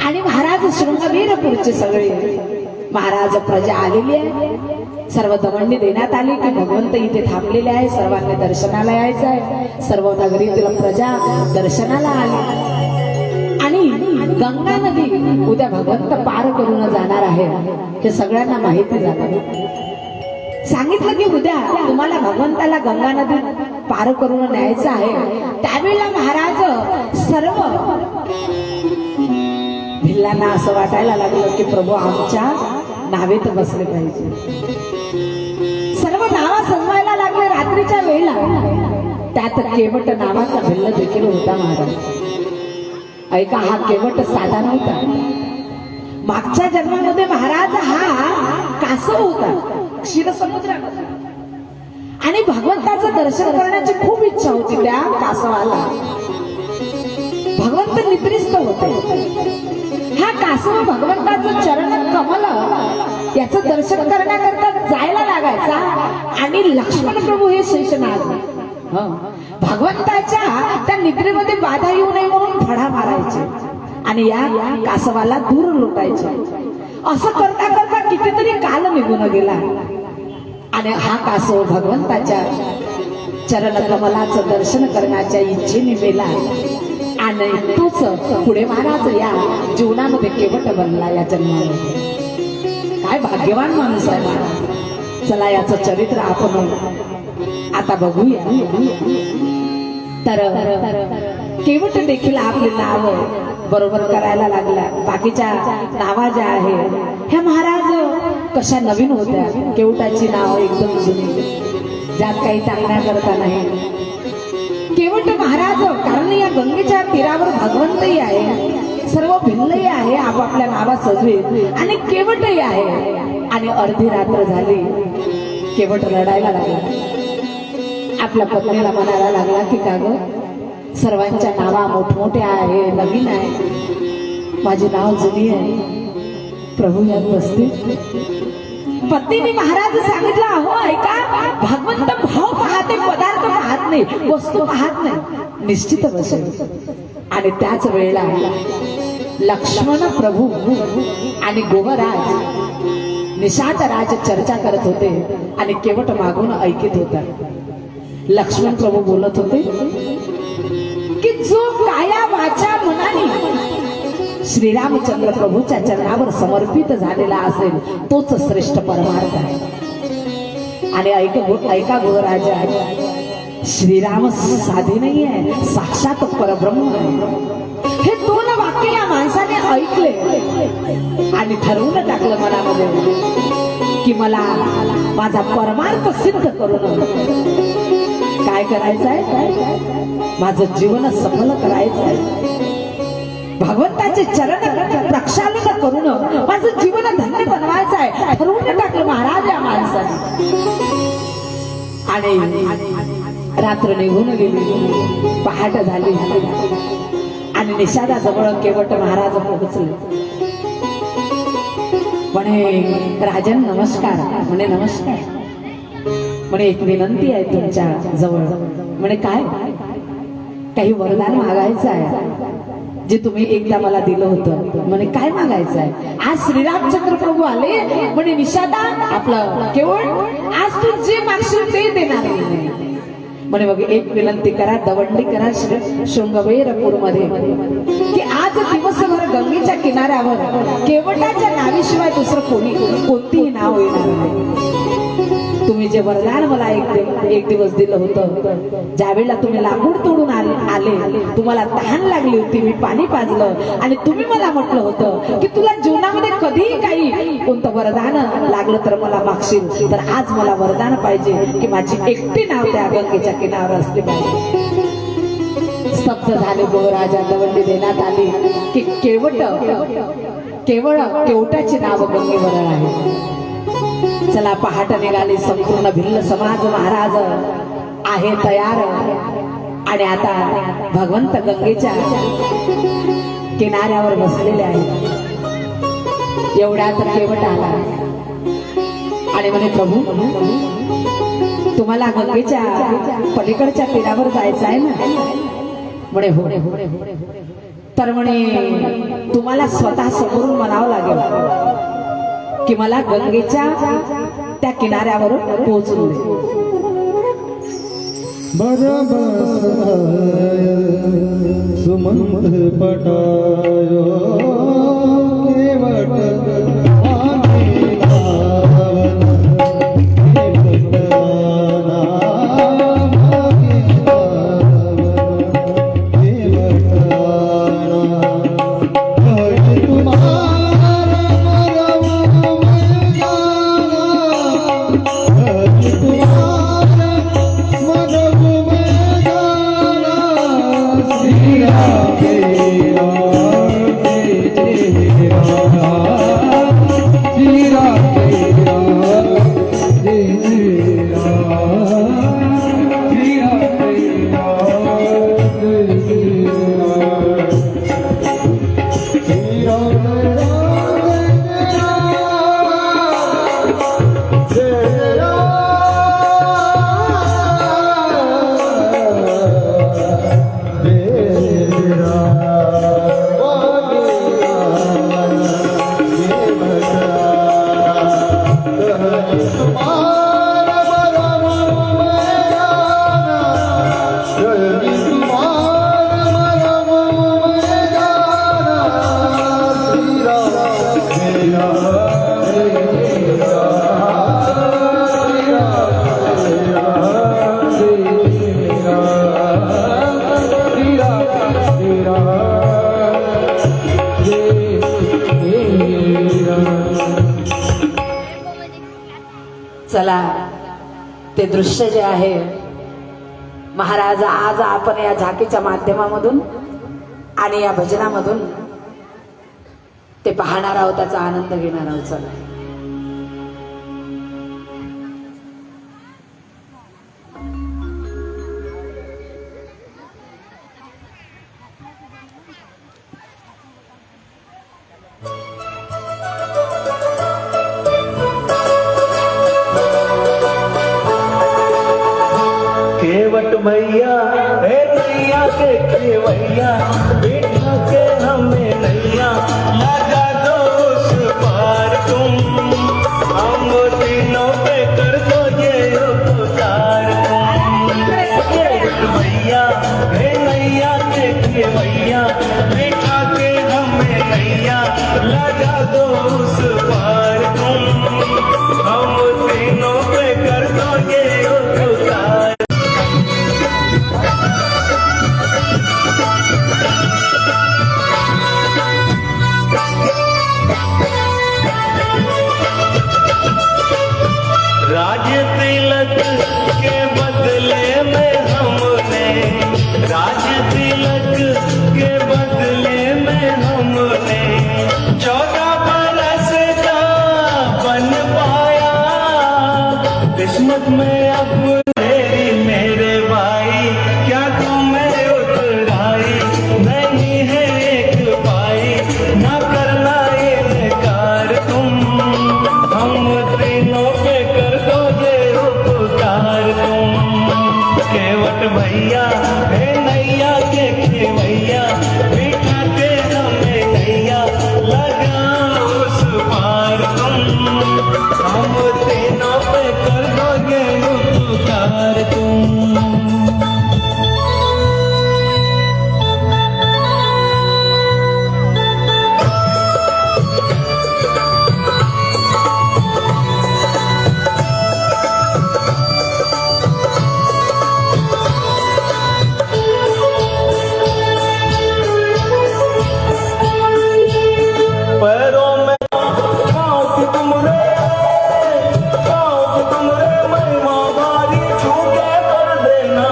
[SPEAKER 1] आणि महाराज शृंगवीरपूरचे सगळे महाराज प्रजा आलेली आहे. सर्व दमंडी देण्यात आली की भगवंत इथे थांबलेले आहे, सर्वांनी दर्शनाला यायचं आहे. सर्व नगरीतील प्रजा दर्शनाला आली आणि गंगा नदी उद्या भगवंत पार करून जाणार आहे हे सगळ्यांना माहिती झालं. सांगितलं की उद्या तुम्हाला भगवंताला गंगा नदी पार करून न्यायचं आहे. त्यावेळेला महाराज सर्व भिल्लांना असं वाटायला लागलं की प्रभू आमच्या नावेत बसले पाहिजे. सर्व नावा समजायला लागले. रात्रीच्या वेळेला त्यात केवट नावाचा भिल्ल देखील होता. महाराज ऐका, हा केवट साधा नव्हता. मागच्या जन्मामध्ये महाराज हा कासव होता क्षीरसमुद्रामध्ये आणि भगवंताचं दर्शन करण्याची खूप इच्छा होती त्या कासवाला. भगवंत निद्रिस्त होते. हा कासव भगवंताचं चरण कमल याचं दर्शन करण्याकरता जायला लागायचा आणि लक्ष्मण प्रभू हे शेषनाग भगवंताच्या त्या निद्रेमध्ये बाधा येऊ नये म्हणून फडा मारायचे आणि या कासवाला दूर लोटायचे. असं करता करता कितीतरी काल निघून गेला आणि हा कासव भगवंताच्या चरण कमलाचं दर्शन करण्याच्या इच्छेने मेला आणि तूच पुढे महाराज या जीवनामध्ये केवट बनला या जन्मामध्ये. काय भाग्यवान माणूस आहे महाराज. चला याचं चरित्र आपण आता बघूया. तर केवट देखील आपले नाव बरोबर करायला लागला. बाकीच्या नावा ज्या आहे ह्या महाराज कशा नवीन होत्या. केवटाची नाव एकदम जुनी, ज्यात काही टाकण्या करता नाही. केवट महाराज कारण या गंगेच्या तीरावर भगवंतही आहे, सर्व भिल्लही आहे, आपापल्या नावा सजवे आणि केवटही आहे. आणि अर्धी रात्र झाली, केवट रडायला लागला. आपल्या पत्नीला म्हणायला लागला की का ग, सर्वांच्या नावा मोठमोठ्या आहे, नवीन आहे, माझे नाव जुनी आहे, प्रभू यात बसते. पत्नीने महाराज सांगितलं, अहो ऐका, भगवंत भाव पाहते, पदार्थ पाहत नाही, वस्तू पाहत नाही, निश्चित बसेल. आणि त्याच वेळेला लक्ष्मण प्रभू आणि गोवराज निषाद राज चर्चा करत होते आणि केवट मागून ऐकत होता. लक्ष्मण प्रभू बोलत होते की जो काया वाचा मनाने श्रीरामचंद्र प्रभूच्या चरणावर समर्पित झालेला असेल तोच श्रेष्ठ परमार्थ आहे. आणि ऐका गोराजा, श्रीराम साधे नाही आहे, साक्षात परब्रह्म आहे. हे दोन वाक्य या माणसाने ऐकले आणि ठरवून टाकलं मनामध्ये की मला माझा परमार्थ सिद्ध करून काय करायचंय, माझं जीवन सफल करायचंय, भगवंताचे चरण प्रक्षालन करून माझं जीवन धन्य बनवायचं आहे. ठरवून टाकलं महाराज या माणसाने. आणि रात्र निघून गेली, पहाट झाली आणि निषादाजवळ केवट महाराज पोहोचले. म्हणे राजन नमस्कार. म्हणे नमस्कार. म्हणे एक विनंती आहे तुमच्या जवळ. म्हणे काय, काही वरदान मागायचं आहे जे तुम्ही एकदा मला दिलं होतं. म्हणे काय मागायचं आहे. आज श्रीरामचंद्र प्रभू आले. म्हणे निषादा आपलं केवळ आज तू जे मागशील ते देणार नाही. म्हणे बघ एक विनंती करा, दवंडी करा शृंगवेरपूर मध्ये की आज दिवसभर गंगेच्या किनाऱ्यावर केवटाच्या नावीशिवाय दुसरं कोणतीही नाव येणार नाही. तुम्ही जे वरदान मला एक दिवस दिलं होतं, ज्यावेळेला तुम्ही लाकूड तोडून आले, तुम्हाला तहान लागली होती, मी पाणी पाजलं आणि तुम्ही मला म्हटलं होतं की तुला जीवनामध्ये कधीही काही कोणतं वरदान लागलं तर मला मागशील. तर आज मला वरदान पाहिजे की माझी एकटी नाव त्या गंगेच्या किनाऱ्यावर असली पाहिजे. स्तब्ध झाले गोराजा. दवंडी देण्यात आली की केवळ केवटाचे नाव गंगेवर आहे. चला पहाट निघाली. संपूर्ण भिल्ल समाज महाराज आहे तयार आणि आता भगवंत गंगेच्या किनाऱ्यावर बसलेले आहे. एवढ्यात केवट आला आणि म्हणे प्रभू तुम्हाला गंगेच्या पलीकडच्या तीरावर जायचं आहे ना. म्हणे हो. तर म्हणे तुम्हाला स्वतः समोरून म्हणावं लागेल की मला गंगेच्या त्या किनाऱ्यावर पोहोचून दे.
[SPEAKER 2] सुमंत पटायो
[SPEAKER 1] ते दृश्य जे आहे महाराज आज आपण या झाकीच्या माध्यमामधून आणि या भजनामधून ते पाहणार आहोत, त्याचा आनंद घेणार आहोत. चला
[SPEAKER 2] केवट भैया हे नैया के केवैया बिठा के हमें नैया लगा दो उस पार तुम, हम तीनों पे कर दो ये उपकार तुम. केवट भैया हे नैया के केवैया बिठा के हमें नैया लगा दो उस पार तुम, हम तीनों पे कर दो ये उपकार. राज तिलक के बदले में हमने, राज तिलक के बदले में हमने 14 बरस का बन पाया. किस्मत में अब मेरे भाई क्या तुम्हें उतराई नहीं है एक पाई, ना करना इनकार तुम, हम तीनों पे कर दो ये उपकार तुम. केवट भैया हे नैया के केवैया बिठा के हमें नैया लगा उस पार तुम, हम तीनों पे कर दो ये उपकार तुम. पैरों में खाओ कि तुम रे महिमा बारी छूके कर देना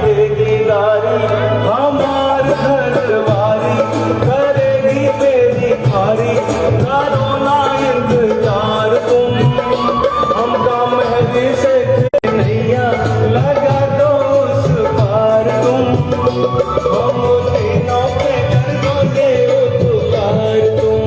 [SPEAKER 2] देगी दारी, हमार घर वारी करेगी तेरी खारी, करो ना इंतजार तुम, हमका मेहदी से नैया लगा दो उस पार तुम, हम तीनों पे कर दो ये उपकार तुम.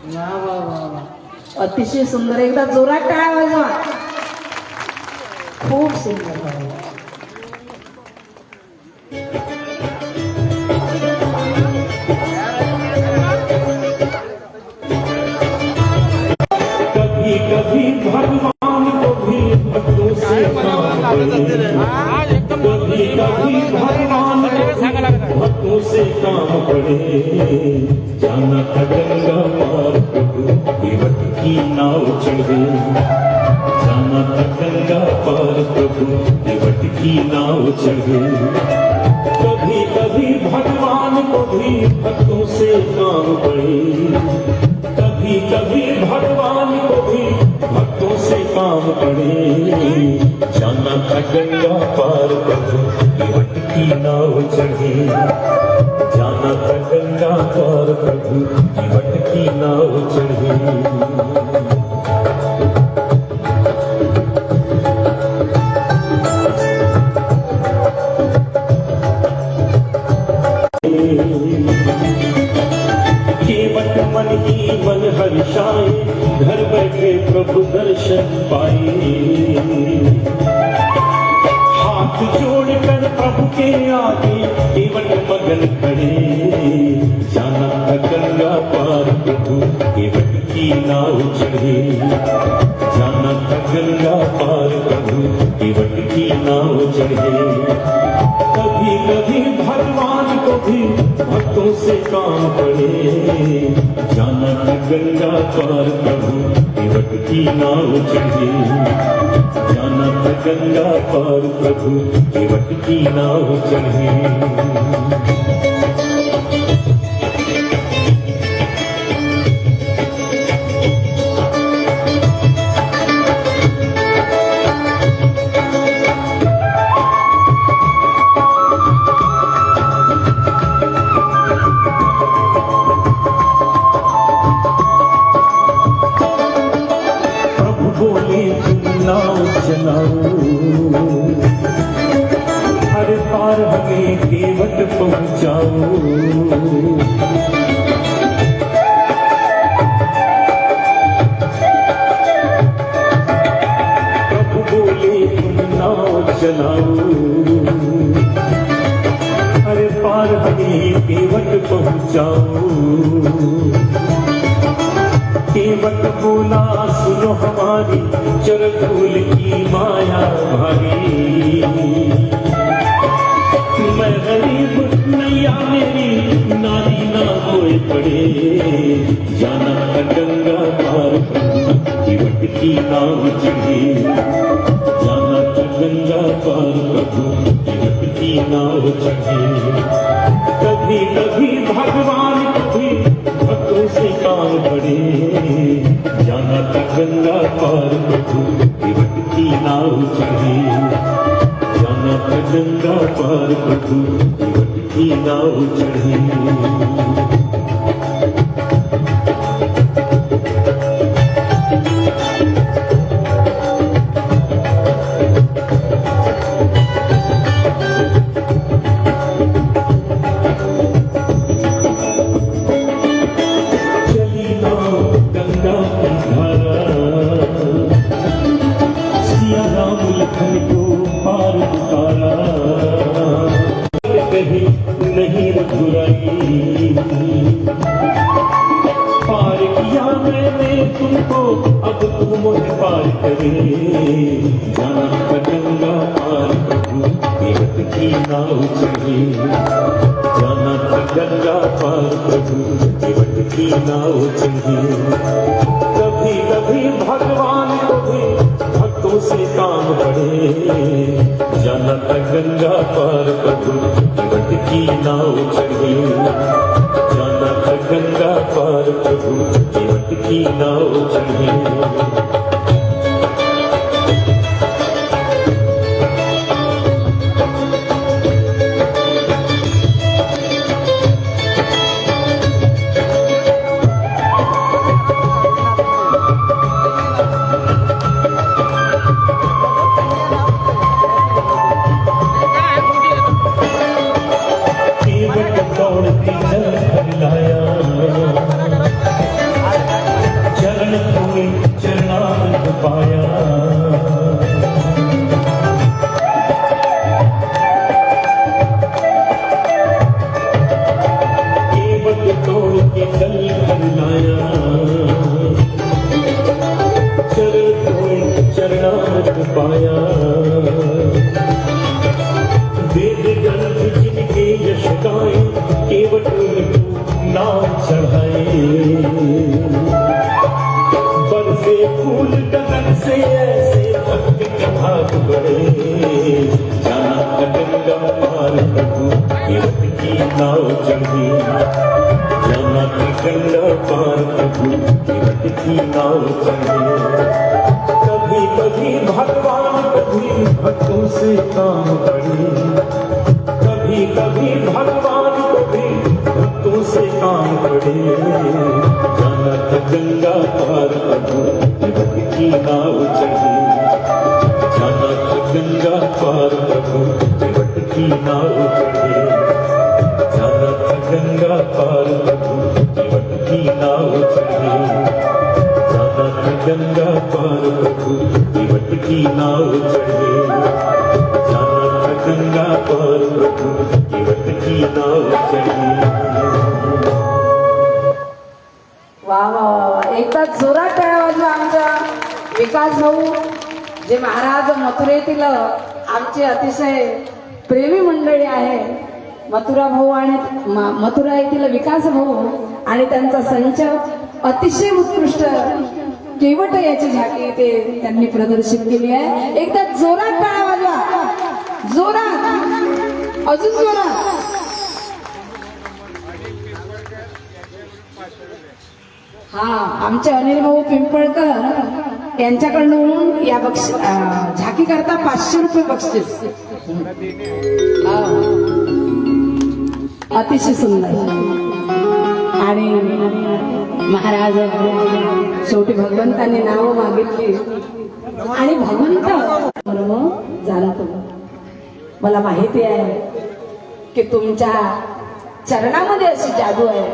[SPEAKER 1] वा वा वा वा, अतिशय सुंदर. एकदा जोरात टाळ्या वाजवा. खूप सुंदर.
[SPEAKER 2] कभी कभी भगवान को भी भक्तों से काम पड़े, कभी कभी भगवान को भक्तों से काम पड़े. जाना था गंगा पार प्रभु केवट की नाव चढ़े, जाना था गंगा पार प्रभु केवट की नाव चढ़े. कभी कभी भगवान को भी भक्तों से काम पड़े, कभी कभी भगवान को भी भक्तों से काम पड़े. जाना था गंगा पार प्रभु केवट की नाव चढ़े, जाना था गंगा पार प्रभु केवट की नाव चढ़े. केवट मन ही मन हर्षाए, घर बैठे प्रभु दर्शन पाए. हाथ जोड़कर प्रभु के आगे केवट मगन खड़े, जाना था गंगा पार प्रभु केवट की नाव चढ़े, जाना था गंगा पार प्रभु केवट की नाव चढ़े. कभी कभी भगवान को भी भक्तों से काम पड़े, जाना था गंगा पार प्रभु केवट की नाव चढ़े, जाना था गंगा पार प्रभु केवट की नाव चढ़े। बोले तुम नाव चलाओ, हर पार हमें केवट पहुंचाओ। प्रभु बोले तुम नाव चलाओ, हर पार हमें केवट पहुंचाओ। केवट बोला सुनो हमारी चरधूल की माया भारी। मैं गरीब नैया मेरी नारी ना कोई पड़े, जाना है गंगा पार केवट की नाव चढ़े। जाना है गंगा पार प्रभु केवट की नाव चढ़े। कभी कभी भगवान कभी भक्तों से काम पड़े, जाना था गंगा पार प्रभु केवट की नाव चढ़े। जाना था गंगा पार प्रभु केवट की नाव चढ़े। नहीं रघुराई पार किया मैंने तुमको, अब तुम मुझे पार करे। जाना था गंगा पार प्रभु केवट की नाव चढ़े। जाना था गंगा पार प्रभु केवट की नाव चढ़े। कभी कभी भगवान को भी भक्तों से काम पड़े, जाना था गंगा पार प्रभु केवट की नाव चढ़े। जाना था गंगा पार प्रभु केवट की नाव चढ़े। चरण तुम्हें चरणामृत पाया। केवट तोड़ के जल भर लाया, चरण तुम्हें चरणामृत पाया। वेद ग्रंथ जिनके यश गाए, केवट नाम चढ़ाए। बरसे फूल गगन से ऐसे भक्त के भाग बढ़े, जाना गंगा पार प्रभु केवट की नाव चढ़े। जाना गंगा पार प्रभु केवट की नाव चढ़े। कभी कभी भगवान कभी भक्तों से काम पड़े, कभी कभी भगवान कभी भक्तों से काम पड़े। जाना था गंगा पार प्रभु केवट की नाव चढ़े। जाना था गंगा पार प्रभु केवट की नाव चढ़े। जाना था गंगा पार प्रभु केवट की नाव चढ़े। जाना था गंगा पार प्रभु केवट की नाव चढ़े। जाना था गंगा पार प्रभु केवट की नाव चढ़े।
[SPEAKER 1] वा वा वा, एकदा जोरात टाळ्या वाजवा आमच्या विकास भाऊ, जे महाराज मथुरेतील आमचे अतिशय प्रेमी मंडळी आहे. मथुरा भाऊ आणि मथुरा येथील विकास भाऊ आणि त्यांचा संच अतिशय उत्कृष्ट केवट याची झाकी ते त्यांनी प्रदर्शित केली आहे. एकदा जोरात टाळ्या वाजवा, जोरात, अजून जोरात. हा, आमचे अनिल भाऊ पिंपळकर यांच्याकडून या झाकी करता 500 रुपये बक्षीस. हा, अतिशय सुंदर. आणि महाराज शेवटी भगवंताने नाव मागितली आणि भगवंत झाला. मला माहिती आहे की तुमच्या चरणामध्ये अशी जादू आहे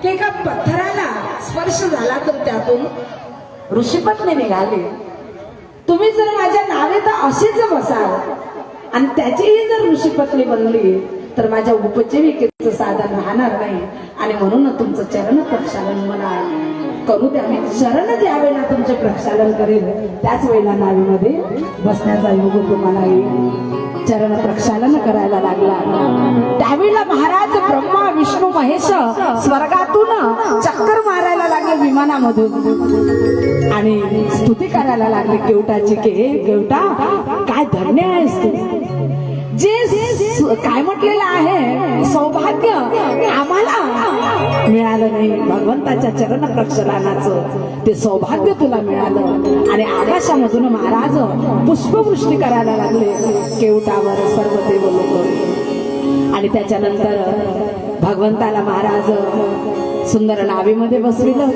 [SPEAKER 1] की एका पत्थराला स्पर्श झाला तर त्यातून ऋषीपत्नी निघाली. तुम्ही जर माझ्या नावे तर अशीच बसाल आणि त्याचीही जर ऋषीपत्नी बनली तर माझ्या उपजीविकेचं साधन राहणार नाही. आणि म्हणून तुमचं चरण प्रक्षालन मला करू द्या. मी चरण ज्या वेळेला तुमचे प्रक्षालन करेल त्याच वेळेला नावीमध्ये बसण्याचा योग तुम्हाला येईल. चरण प्रक्षालन करायला लागला. त्यावेळेला महाराज ब्रह्मा विष्णू महेश स्वर्गातून चक्कर मारायला लागले विमानामधून आणि स्तुती करायला लागले केवटाची की हे केवटा काय धन्य आहेस तू. जे काय म्हटलेलं आहे सौभाग्य आम्हाला मिळालं नाही, भगवंताच्या चरण प्रक्षालनाचं ते सौभाग्य तुला मिळालं. आणि आकाशामधून महाराज पुष्पवृष्टी करायला लागले केवटावर सर्व देव लोक. आणि त्याच्यानंतर भगवंताला महाराज सुंदर नावेमध्ये बसविलं.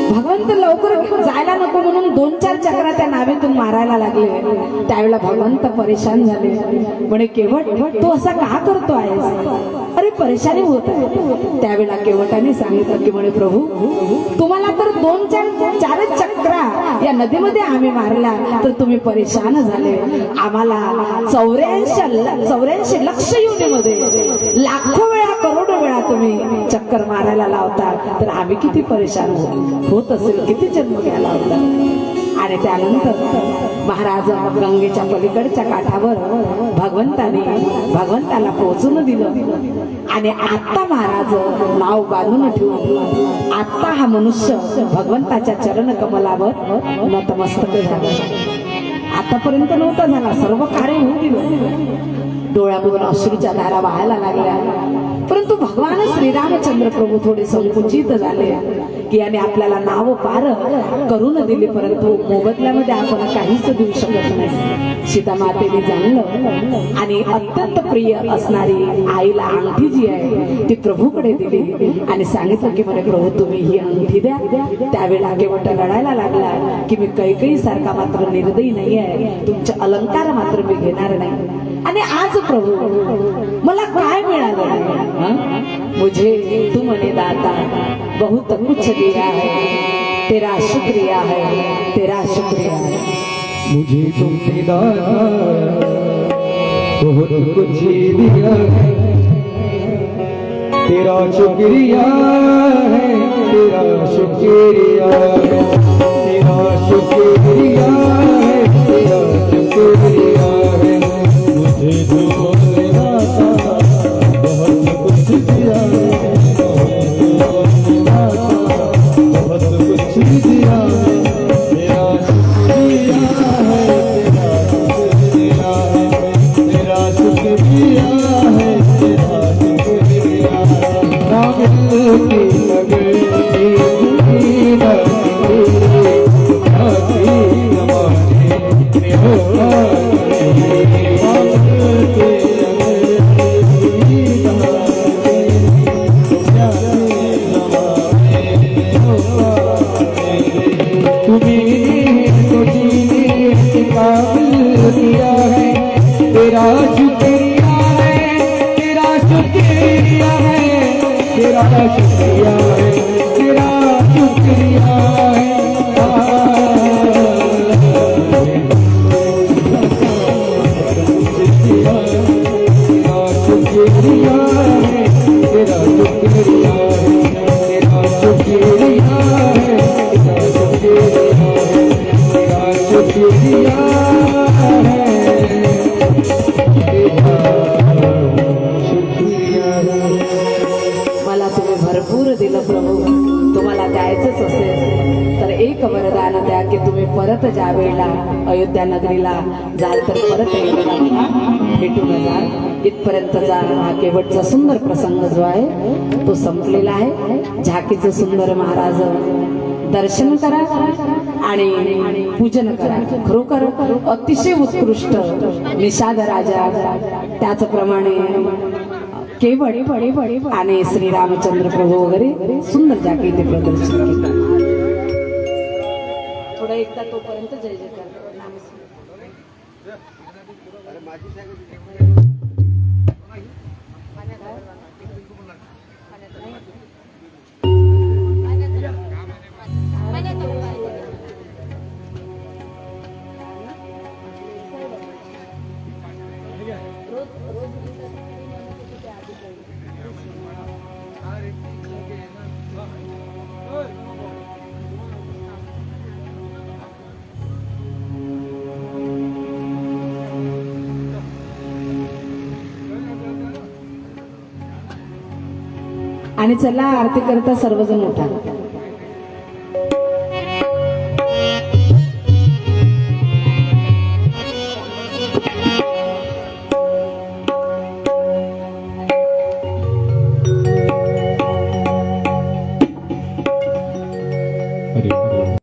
[SPEAKER 1] भगवंत लवकर जायला नको म्हणून 2-4 चक्रा त्या नावेतून मारायला लागले. त्यावेळेला भगवंत परेशान झाले. म्हणे केवट तू असा का करतो आहेस, अरे परेशानी होत आहे. त्यावेळेला केवटाने सांगितलं की म्हणे प्रभू तुम्हाला तर 2-4 चक्रा या नदीमध्ये आम्ही मारला तर तुम्ही परेशान झाले. आम्हाला 84 लक्ष योनीमध्ये लाखो वेळा करोडो वेळा तुम्ही चक्कर मारायला लावता तर आम्ही किती परेशान होत असेल, किती जन्म घ्यायला होता. आणि त्यानंतर महाराज गंगेच्या पलीकडच्या काठावर भगवंताला पोहोचून दिलं. आणि आता महाराज नाव बांधून ठेवून आता हा मनुष्य भगवंताच्या चरण कमलावर नतमस्तक झाला. आतापर्यंत नव्हता झाला, सर्व कार्य होऊन दिलं. डोळ्यामधून अश्रूच्या धारा वाहायला लागल्या. परंतु भगवान श्रीरामचंद्र प्रभू थोडे संकुचित झाले की याने आपल्याला नाव पार करून दिली परंतु मोबदल्यामध्ये आपण काहीच देऊ शकत नाही. सीता मातेने जाणलं आणि अत्यंत प्रिय असणारी आईला अंगठी जी आहे ती प्रभूकडे दिली आणि सांगितलं की म्हणे प्रभू तुम्ही ही अंगठी द्या. त्यावेळेला केवट रडायला लागला की मी कैकई सारखा मात्र निर्दयी नाही आहे, तुमचे अलंकार मात्र मी घेणार नाही. आणि आज प्रभू मला काय मिळालं, मुझे तुमने दाता बहुत कुछ दिया है, तेरा शुक्रिया है, तेरा शुक्रिया है.
[SPEAKER 3] मुझे तुमने दाता बहुत कुछ दिया है, तेरा शुक्रिया है, तेरा शुक्रिया है, तेरा शुक्रिया है, तेरा शुक्रिया है. मुझे तुमने दाता बहुत कुछ दिया है, बहुत कुछ दिया है, तेरा शुक्रिया है, तेरा शुक्रिया है, तेरा शुक्रिया है. राम की तेरा शुक्रिया है, तेरा शुक्रिया है, तेरा शुक्रिया है, तेरा शुक्रिया है. तेरा शुक्रिया है, तेरा शुक्रिया है, तेरा शुक्रिया है, तेरा शुक्रिया है, तेरा शुक्रिया है.
[SPEAKER 1] मला तुम्ही भरपूर दिलं प्रभू, तुम्हाला द्यायचंच असेल तर तुम्ही परत ज्या वेळेला अयोध्या नगरीला जाल तर परत एकदा भेटून जाल. इथपर्यंतचा हा केवटचा सुंदर प्रसंग जो आहे तो संपलेला आहे. झाकीचं सुंदर महाराज दर्शन करा आणि पूजन करा. खरोखर अतिशय उत्कृष्ट निषाद राजा, त्याचप्रमाणे केवट आणि श्री रामचंद्र प्रभू वगैरे सुंदर झाकी ते प्रदर्शित केलं. थोडं एकदा तोपर्यंत जय जयकार. आणि चला आरती करता सर्वजण उठा.